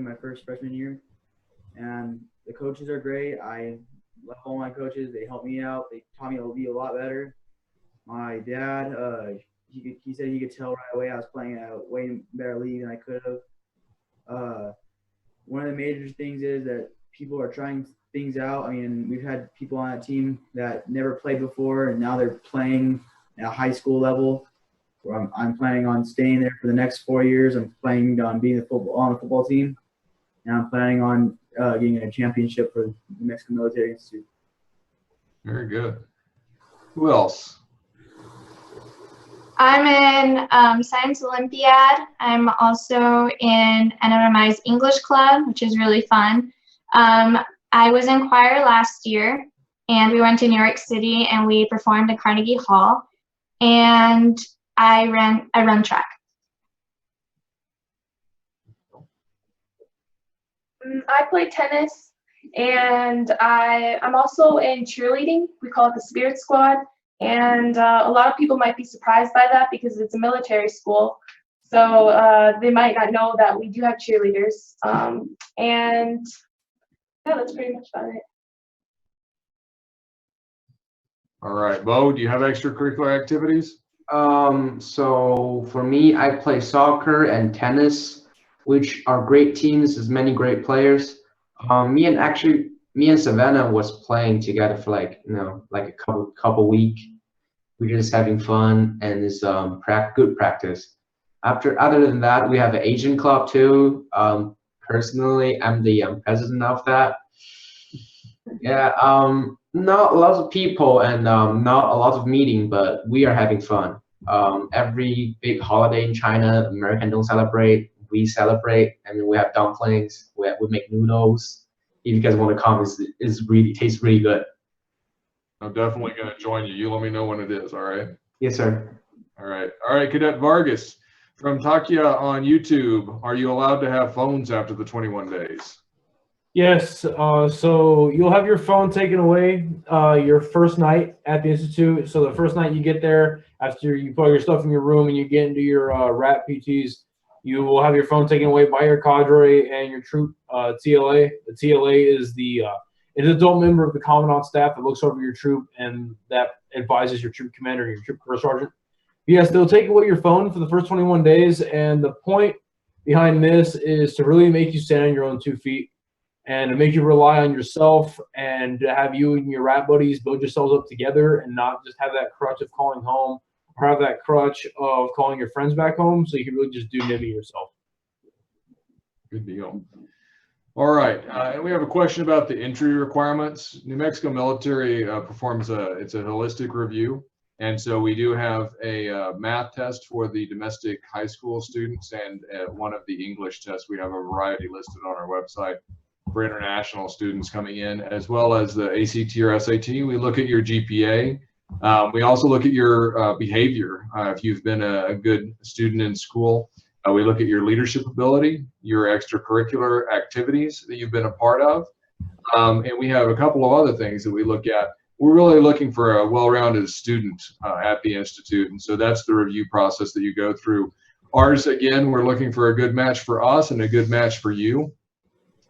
my first freshman year, and the coaches are great. I love all my coaches. They helped me out. They taught me to be a lot better. My dad, he said he could tell right away I was playing at a way better league than I could have. One of the major things is that people are trying things out. I mean, we've had people on that team that never played before, and now they're playing at a high school level. Where I'm planning on staying there for the next 4 years. I'm planning on being on the football team, and I'm planning on getting a championship for the New Mexico Military Institute. Very good. Who else? I'm in Science Olympiad. I'm also in Nmmi's English Club, which is really fun. I was in choir last year, and we went to New York City and we performed at Carnegie Hall. And I run track. I play tennis, and I'm also in cheerleading. We call it the Spirit Squad, and a lot of people might be surprised by that because it's a military school, so they might not know that we do have cheerleaders. And yeah, that's pretty much about it. All right, Bo, do you have extracurricular activities? So for me, I play soccer and tennis, which are great teams, there's many great players. Me and Savannah was playing together for like a couple week. We're just having fun, and it's good practice. Other than that, we have an Asian club too. Personally, I'm the president of that. Yeah, not a lot of people and not a lot of meeting, but we are having fun. Every big holiday in China, Americans don't celebrate. We celebrate, and we have dumplings. We make noodles. If you guys want to come, tastes really good. I'm definitely going to join you. You let me know when it is, all right? Yes, sir. All right. All right, Cadet Vargas from Takia on YouTube. Are you allowed to have phones after the 21 days? Yes, so you'll have your phone taken away your first night at the Institute. So the first night you get there, after you put all your stuff in your room and you get into your RAT PTs, you will have your phone taken away by your cadre and your troop TLA. The TLA is an adult member of the commandant staff that looks over your troop and that advises your troop commander and your troop first sergeant. Yes, they'll take away your phone for the first 21 days, and the point behind this is to really make you stand on your own 2 feet, and to make you rely on yourself, and to have you and your rat buddies build yourselves up together and not just have that crutch of calling home or have that crutch of calling your friends back home, so you can really just do Nmmi yourself. Good deal. All right, and we have a question about the entry requirements. New Mexico Military performs it's a holistic review, and so we do have a math test for the domestic high school students, and one of the English tests. We have a variety listed on our website for international students coming in, as well as the ACT or SAT. We look at your GPA. We also look at your behavior. If you've been a good student in school, we look at your leadership ability, your extracurricular activities that you've been a part of. And we have a couple of other things that we look at. We're really looking for a well-rounded student at the Institute. And so that's the review process that you go through. Ours, again, we're looking for a good match for us and a good match for you.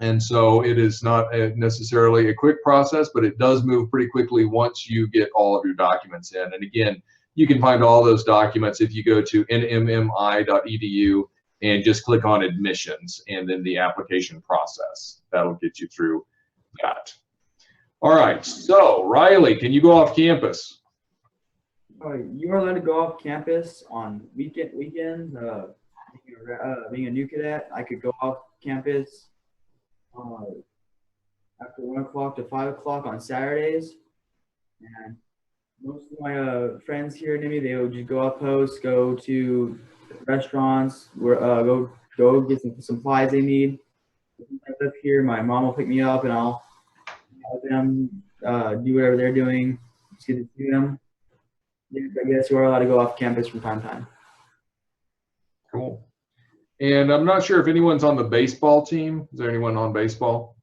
And so it is not necessarily a quick process, but it does move pretty quickly once you get all of your documents in. And again, you can find all those documents if you go to nmmi.edu and just click on admissions and then the application process. That'll get you through that. All right, so Riley, can you go off campus? You are allowed to go off campus on weekends. Being a new cadet, I could go off campus uh, after 1 o'clock to 5 o'clock on Saturdays. And most of my friends here at Nmmi, they would just go out post, go to restaurants, where go get some supplies they need. Since I live here, my mom will pick me up, and I'll help them do whatever they're doing. It's good to see them. Yeah, I guess you are allowed to go off campus from time to time. Cool. And I'm not sure if anyone's on the baseball team. Is there anyone on baseball?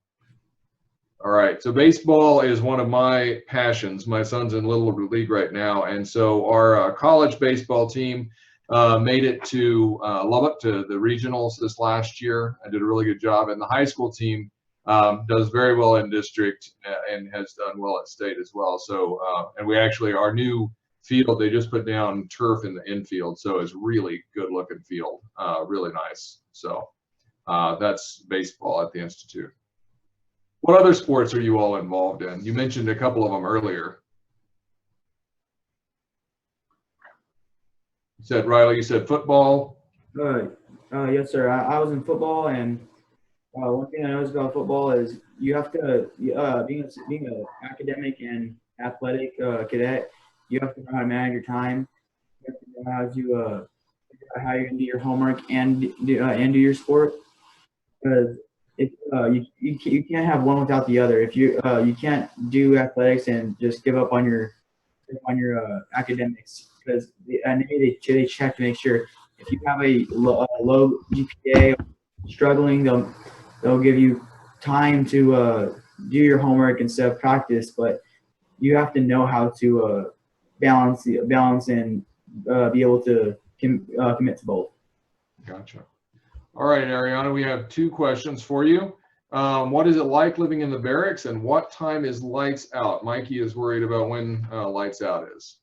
All right. So baseball is one of my passions. My son's in Little League right now. And so our college baseball team made it to Lubbock, to the regionals this last year. I did a really good job. And the high school team does very well in district and has done well at state as well. So, and we actually, our new field, they just put down turf in the infield, so it's really good looking field, really nice. So that's baseball at the Institute. What other sports are you all involved in? You mentioned a couple of them earlier. You said, Riley, you said football. Yes, sir. I was in football, and one thing I noticed about football is you have to, being an academic and athletic cadet, you have to know how to manage your time. You have to know how to figure out how you're gonna do your homework and do your sport. Because if you can't have one without the other. If you can't do athletics and just give up on your academics, because they check to make sure if you have a low GPA, struggling, they'll give you time to do your homework instead of practice. But you have to know how to balance and be able to commit to both. Gotcha. All right, Ariana, we have two questions for you. What is it like living in the barracks, and what time is lights out? Mikey is worried about when lights out is.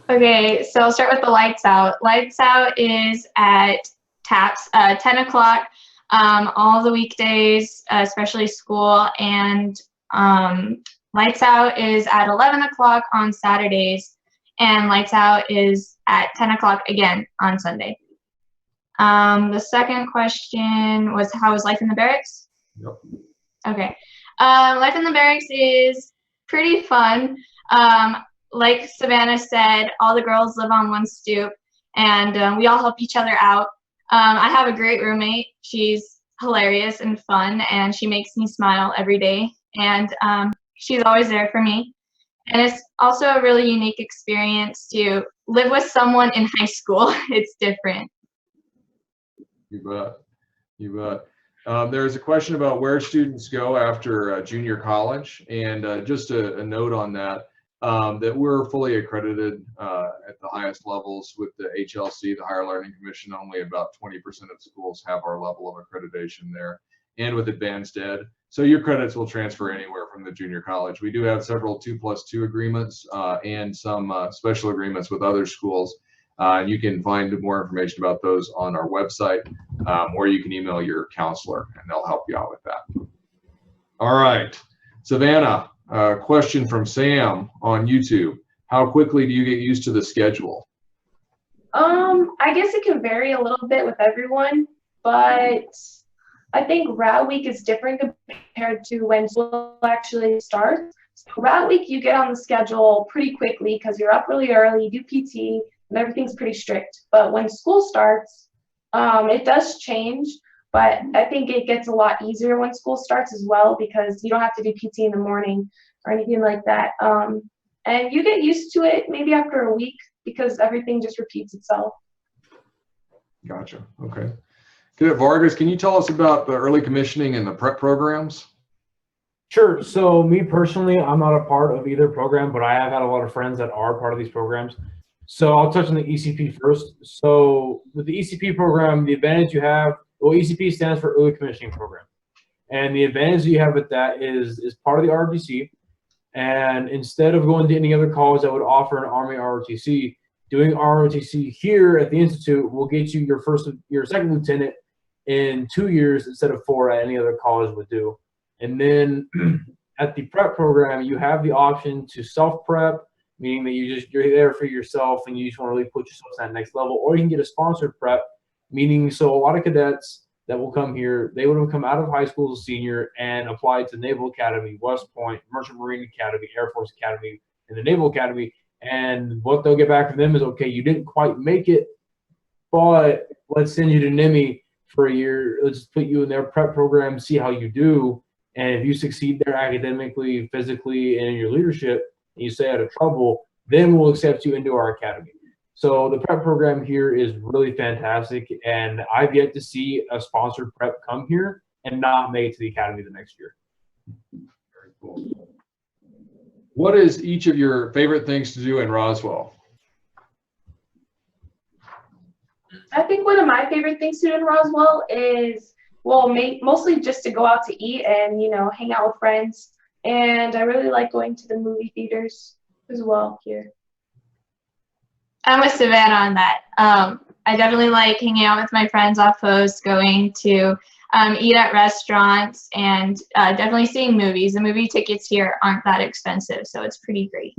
Okay, so I'll start with the lights out. Lights out is at TAPS, 10 o'clock, all the weekdays, especially school, and lights out is at 11 o'clock on Saturdays, and lights out is at 10 o'clock again on Sunday. The second question was, how is life in the barracks? Yep. Okay. Life in the barracks is pretty fun. Like Savannah said, all the girls live on one stoop, and we all help each other out. I have a great roommate. She's hilarious and fun, and she makes me smile every day, and she's always there for me. And it's also a really unique experience to live with someone in high school. It's different. You bet. You bet. There's a question about where students go after junior college, and just a note on that, that we're fully accredited at the highest levels with the HLC, the Higher Learning Commission. Only about 20% of schools have our level of accreditation there, and with advanced ed. So your credits will transfer anywhere from the junior college. We do have several 2+2 agreements and some special agreements with other schools. You can find more information about those on our website, or you can email your counselor and they'll help you out with that. All right, Savannah, question from Sam on YouTube. How quickly do you get used to the schedule? I guess it can vary a little bit with everyone, but I think route week is different compared to when school actually starts. So route week, you get on the schedule pretty quickly because you're up really early, you do PT, and everything's pretty strict. But when school starts, it does change, but I think it gets a lot easier when school starts as well because you don't have to do PT in the morning or anything like that. And you get used to it maybe after a week because everything just repeats itself. Gotcha. Okay. Cadet Vargas, can you tell us about the early commissioning and the prep programs? Sure. So me personally, I'm not a part of either program, but I have had a lot of friends that are part of these programs. So I'll touch on the ECP first. So with the ECP program, the advantage you have, well, ECP stands for Early Commissioning Program. And the advantage you have with that is part of the ROTC. And instead of going to any other college that would offer an Army ROTC, doing ROTC here at the Institute will get you your second lieutenant in 2 years instead of 4 at any other college would do. And then at the prep program, you have the option to self-prep, meaning that you're there for yourself and you just want to really put yourself to that next level. Or you can get a sponsored prep, meaning so a lot of cadets that will come here, they would have come out of high school as a senior and applied to Naval Academy, West Point, Merchant Marine Academy, Air Force Academy, and the Naval Academy. And what they'll get back from them is, okay, you didn't quite make it, but let's send you to Nmmi for a year. Let's put you in their prep program, see how you do. And if you succeed there academically, physically, and in your leadership, and you stay out of trouble, then we'll accept you into our academy. So the prep program here is really fantastic, and I've yet to see a sponsored prep come here and not make it to the academy the next year. Very cool. What is each of your favorite things to do in Roswell? I think one of my favorite things to do in Roswell is, well, mostly just to go out to eat and, you know, hang out with friends. And I really like going to the movie theaters as well here. I'm with Savannah on that. I definitely like hanging out with my friends off post, going to eat at restaurants, and definitely seeing movies. The movie tickets here aren't that expensive, so it's pretty great.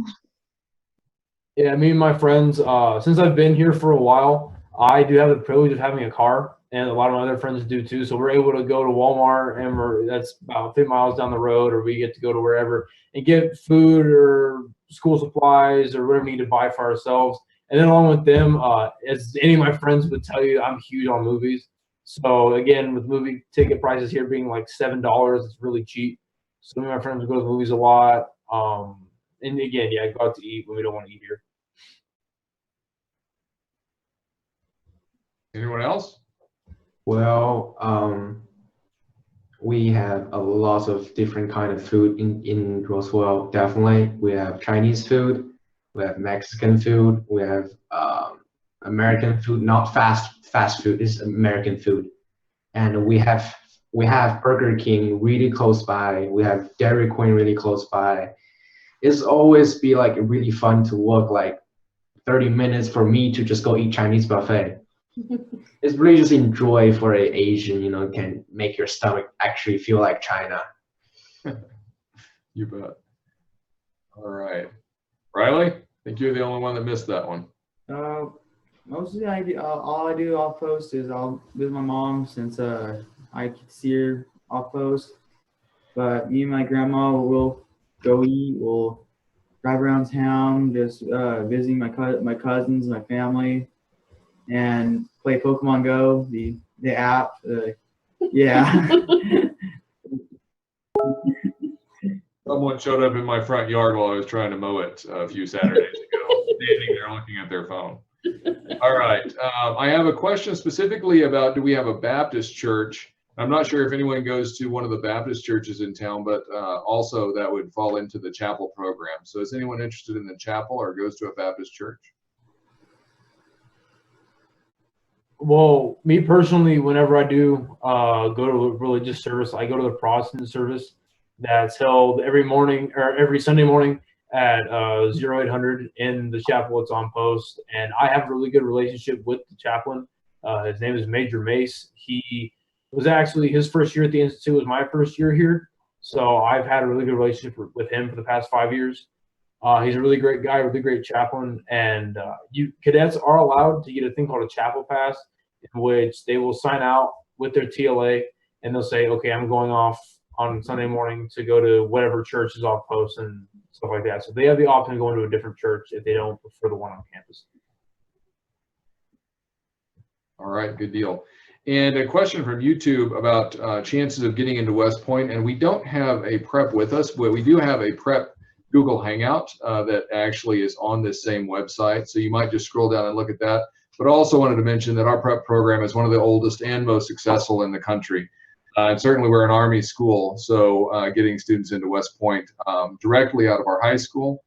Yeah, me and my friends, since I've been here for a while, I do have the privilege of having a car, and a lot of my other friends do too. So we're able to go to Walmart, and that's about 50 miles down the road, or we get to go to wherever and get food or school supplies or whatever we need to buy for ourselves. And then along with them, as any of my friends would tell you, I'm huge on movies. So again, with movie ticket prices here being like $7, it's really cheap. So me and my friends go to the movies a lot. And again, yeah, go out to eat when we don't want to eat here. Anyone else? Well, we have a lot of different kind of food in Roswell. Definitely, we have Chinese food, we have Mexican food, we have American food, not fast food. It's American food, and we have Burger King really close by. We have Dairy Queen really close by. It's always be like really fun to walk like 30 minutes for me to just go eat Chinese buffet. It's really just enjoy for an Asian, you know, can make your stomach actually feel like China. You bet. All right. Riley, I think you're the only one that missed that one. Mostly all I do off post is I'll visit my mom, since I can see her off post. But me and my grandma will go eat. We'll drive around town, just visiting my cousins, my family, and play Pokemon Go, the app. Yeah. Someone showed up in my front yard while I was trying to mow it a few Saturdays ago, standing there looking at their phone. All right. I have a question specifically about, do we have a Baptist church? I'm not sure if anyone goes to one of the Baptist churches in town, but also that would fall into the chapel program. So is anyone interested in the chapel or goes to a Baptist church? Well, me personally, whenever I do go to a religious service, I go to the Protestant service that's held every morning or every Sunday morning at 0800 in the chapel. It's on post, and I have a really good relationship with the chaplain. His name is Major Mace. He was actually, his first year at the Institute was my first year here, so I've had a really good relationship with him for the past 5 years. He's a really great guy, really great chaplain, and cadets are allowed to get a thing called a chapel pass, in which they will sign out with their TLA, and they'll say, okay, I'm going off on Sunday morning to go to whatever church is off post and stuff like that. So they have the option of going to a different church if they don't prefer the one on campus. All right, good deal. And a question from YouTube about chances of getting into West Point, and we don't have a prep with us, but we do have a prep Google Hangout that actually is on this same website. So you might just scroll down and look at that. But also wanted to mention that our prep program is one of the oldest and most successful in the country. And certainly we're an Army school, so getting students into West Point directly out of our high school,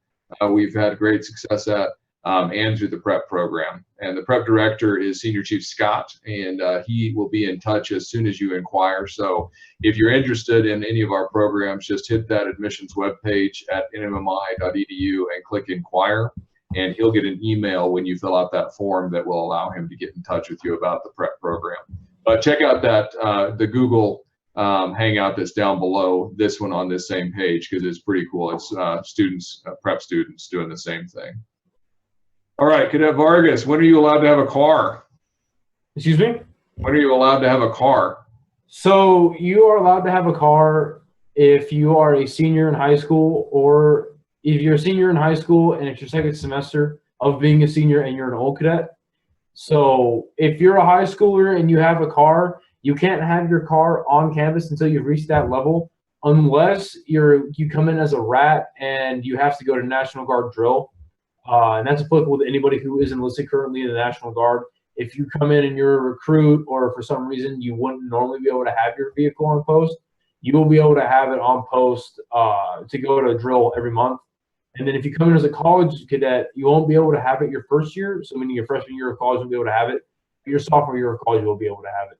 we've had great success at, and through the prep program. And the prep director is Senior Chief Scott, and he will be in touch as soon as you inquire. So if you're interested in any of our programs, just hit that admissions webpage at nmmi.edu and click inquire, and he'll get an email when you fill out that form that will allow him to get in touch with you about the prep program. But check out that the Google hangout that's down below this one on this same page, because it's pretty cool. It's students, prep students doing the same thing. All right, Cadet Vargas, when are you allowed to have a car? Excuse me? When are you allowed to have a car? So you are allowed to have a car if you are a senior in high school, or if you're a senior in high school and it's your second semester of being a senior and you're an old cadet. So if you're a high schooler and you have a car, you can't have your car on campus until you've reached that level, unless you come in as a rat and you have to go to National Guard drill. And that's applicable to anybody who is enlisted currently in the National Guard. If you come in and you're a recruit, or for some reason you wouldn't normally be able to have your vehicle on post, you will be able to have it on post to go to a drill every month. And then if you come in as a college cadet, you won't be able to have it your first year. So meaning your freshman year of college, you'll be able to have it. Your sophomore year of college, you'll be able to have it.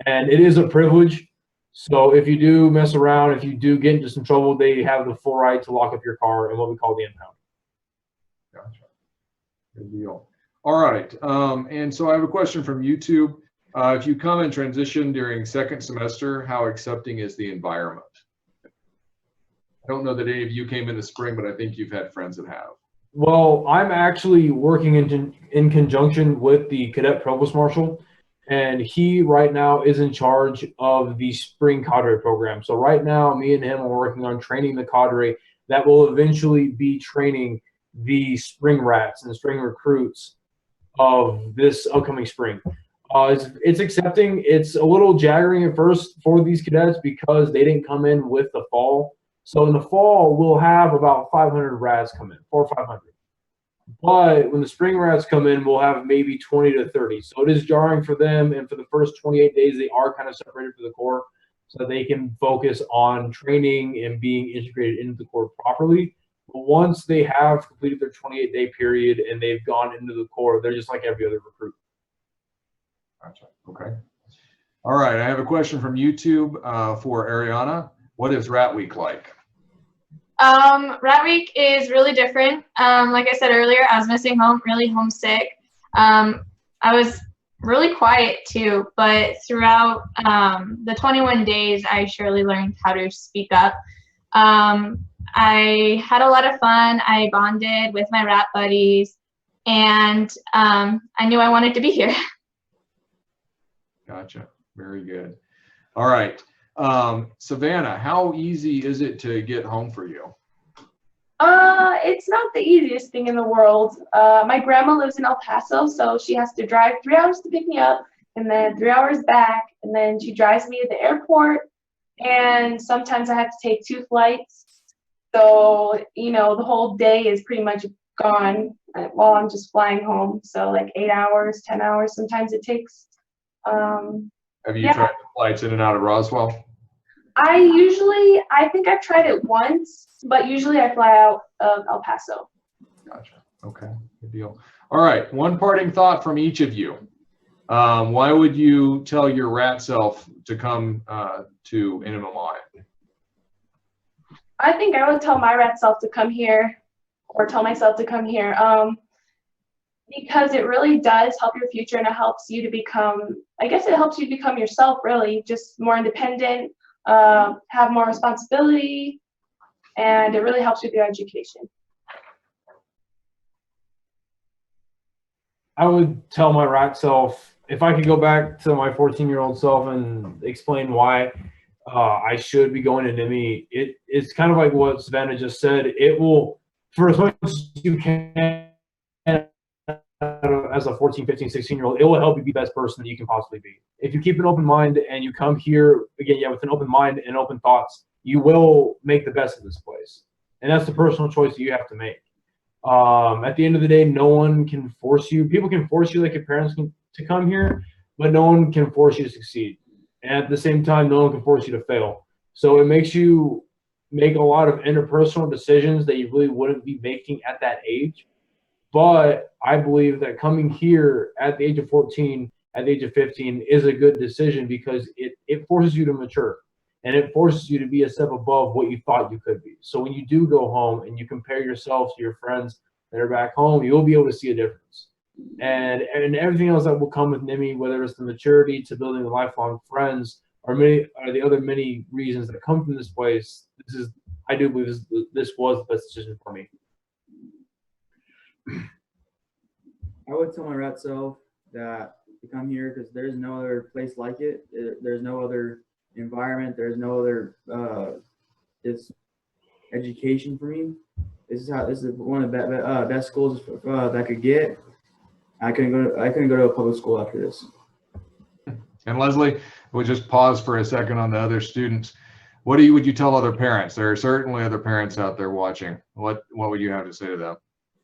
And it is a privilege. So if you do mess around, if you do get into some trouble, they have the full right to lock up your car in what we call the impound. Gotcha. Good deal. All right. And so I have a question from YouTube. If you come and transition during second semester, how accepting is the environment? I don't know that any of you came in the spring, but I think you've had friends that have. Well, I'm actually working in conjunction with the Cadet Provost Marshal, and he right now is in charge of the spring cadre program. So right now, me and him are working on training the cadre that will eventually be training the spring rats and the spring recruits of this upcoming spring. It's accepting. It's a little jaggering at first for these cadets because they didn't come in with the fall. So in the fall, we'll have about 500 rats come in, 400 or 500. But when the spring rats come in, we'll have maybe 20 to 30. So it is jarring for them. And for the first 28 days, they are kind of separated from the Corps so that they can focus on training and being integrated into the Corps properly. But once they have completed their 28-day period and they've gone into the Corps, they're just like every other recruit. Gotcha. Okay. All right. I have a question from YouTube for Ariana. What is Rat Week like? Rat Week is really different. Like I said earlier, I was missing home, really homesick. I was really quiet too, but throughout the 21 days, I surely learned how to speak up. I had a lot of fun. I bonded with my rat buddies, and I knew I wanted to be here. Gotcha. Very good. All right. Savannah, how easy is it to get home for you? It's not the easiest thing in the world. My grandma lives in El Paso, so she has to drive 3 hours to pick me up and then 3 hours back, and then she drives me to the airport, and sometimes I have to take 2 flights. So, you know, the whole day is pretty much gone while I'm just flying home. So like 8 hours, 10 hours, sometimes it takes. Have you tried the flights in and out of Roswell? I think I've tried it once, but usually I fly out of El Paso. Gotcha. Okay. Good deal. All right. One parting thought from each of you. Why would you tell your rat self to come to Nmmi? I think I would tell my rat self to come here, or tell myself to come here, because it really does help your future, and it helps you to become, I guess it helps you become yourself, really, just more independent, have more responsibility, and it really helps with your education. I would tell my rat self, if I could go back to my 14-year-old self and explain why I should be going to Nmmi, it's kind of like what Savannah just said. It will, for as much as you can, as a 14, 15, 16-year-old, it will help you be the best person that you can possibly be. If you keep an open mind and you come here, again, with an open mind and open thoughts, you will make the best of this place. And that's the personal choice that you have to make. At the end of the day, no one can force you. People can force you like your parents can to come here, but no one can force you to succeed. And at the same time, no one can force you to fail. So it makes you make a lot of interpersonal decisions that you really wouldn't be making at that age. But I believe that coming here at the age of 14, at the age of 15 is a good decision because it forces you to mature and it forces you to be a step above what you thought you could be. So when you do go home and you compare yourself to your friends that are back home, you'll be able to see a difference. And everything else that will come with Nmmi, whether it's the maturity to building lifelong friends are the other many reasons that come from this place. I do believe this was the best decision for me. I would tell my rat self that to come here because there's no other place like it. There's no other environment. There's no other this education for me. This is one of the best schools that I could get. I couldn't go to a public school after this. And Leslie, we'll just pause for a second on the other students. What would you tell other parents? There are certainly other parents out there watching. What would you have to say to them?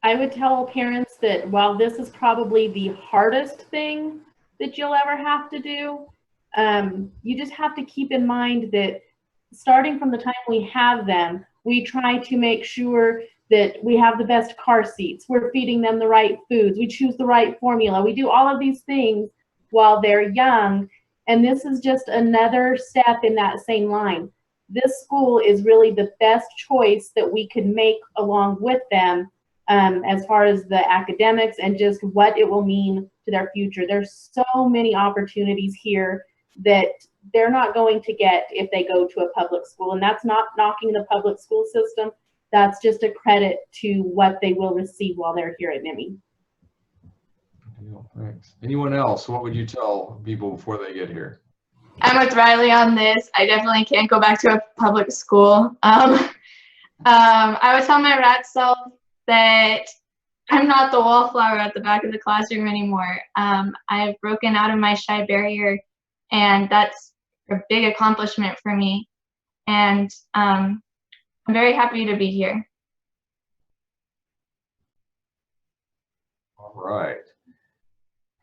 I would tell parents that while this is probably the hardest thing that you'll ever have to do, you just have to keep in mind that starting from the time we have them, we try to make sure that we have the best car seats, we're feeding them the right foods, we choose the right formula, we do all of these things while they're young, and this is just another step in that same line. This school is really the best choice that we could make along with them as far as the academics and just what it will mean to their future. There's so many opportunities here that they're not going to get if they go to a public school, and that's not knocking the public school system. That's just a credit to what they will receive while they're here at Nmmi. Thanks. Anyone else? What would you tell people before they get here? I'm with Riley on this. I definitely can't go back to a public school. I would tell my rat self that I'm not the wallflower at the back of the classroom anymore. I've broken out of my shy barrier, and that's a big accomplishment for me. And I'm very happy to be here. All right.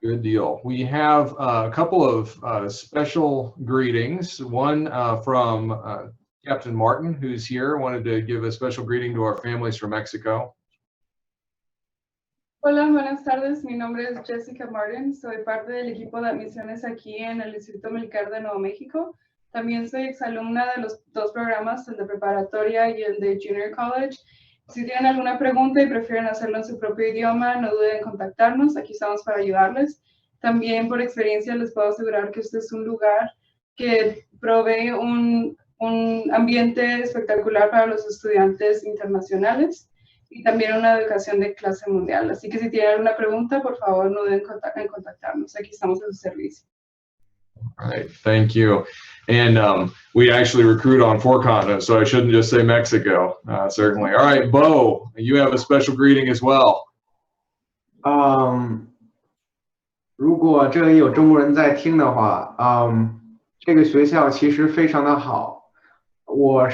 Good deal. We have a couple of special greetings. One from Captain Martin, who's here, wanted to give a special greeting to our families from Mexico. Hola, buenas tardes. Mi nombre es Jessica Martin. Soy parte del equipo de admisiones aquí en el Distrito Militar de Nuevo México. También soy exalumna de los dos programas, el de preparatoria y el de Junior College. Si tienen alguna pregunta y prefieren hacerlo en su propio idioma, no duden en contactarnos. Aquí estamos para ayudarles. También por experiencia les puedo asegurar que este es un lugar que provee un ambiente espectacular para los estudiantes internacionales y también una educación de clase mundial. Así que si tienen alguna pregunta, por favor, no duden en contactarnos. Aquí estamos a su servicio. All right, thank you. And we actually recruit on 4 continents, so I shouldn't just say Mexico, certainly. All right, Bo, you have a special greeting as well. 如果这里有中国人在听的话，这个学校其实非常的好。我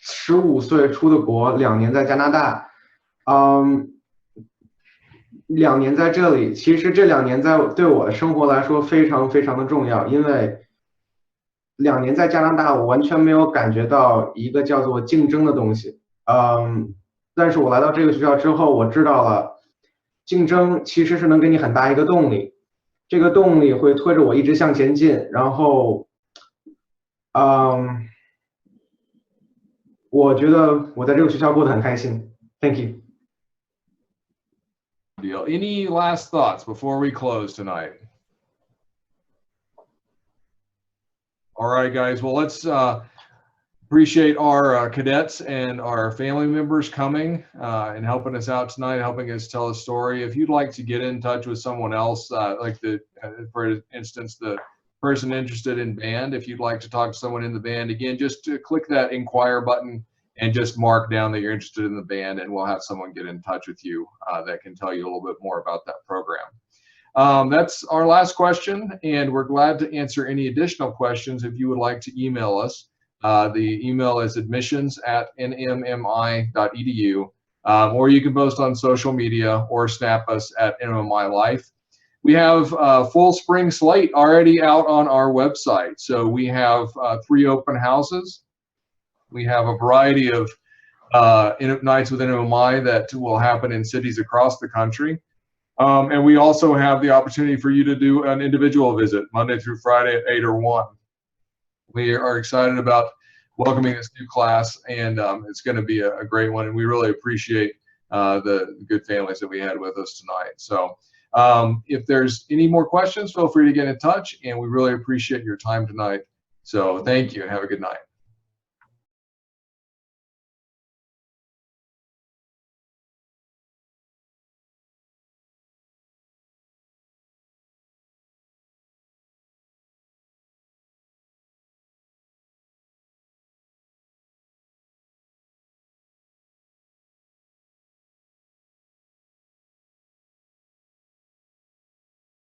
15岁出的国，2年在加拿大，2年在这里，其实这2年对我的生活来说非常非常的重要，因为2年在加拿大，我完全没有感觉到一个叫做竞争的东西。但是我来到这个学校之后，我知道了，竞争其实是能给你很大一个动力，这个动力会推着我一直向前进。然后，我觉得我在这个学校过得很开心。Thank you. Deal. Any last thoughts before we close tonight? All right, guys. Well, let's appreciate our cadets and our family members coming and helping us out tonight, helping us tell a story. If you'd like to get in touch with someone else, like for instance, the person interested in band, if you'd like to talk to someone in the band, again, just click that inquire button and just mark down that you're interested in the band, and we'll have someone get in touch with you that can tell you a little bit more about that program. That's our last question, and we're glad to answer any additional questions if you would like to email us. The email is admissions@nmmi.edu, or you can post on social media or snap us at NMMI Life. We have a full spring slate already out on our website. So we have 3 open houses. We have a variety of nights with NMMI that will happen in cities across the country. And we also have the opportunity for you to do an individual visit Monday through Friday at 8 or 1. We are excited about welcoming this new class, and it's going to be a great one. And we really appreciate the good families that we had with us tonight. So if there's any more questions, feel free to get in touch, and we really appreciate your time tonight. So thank you and have a good night.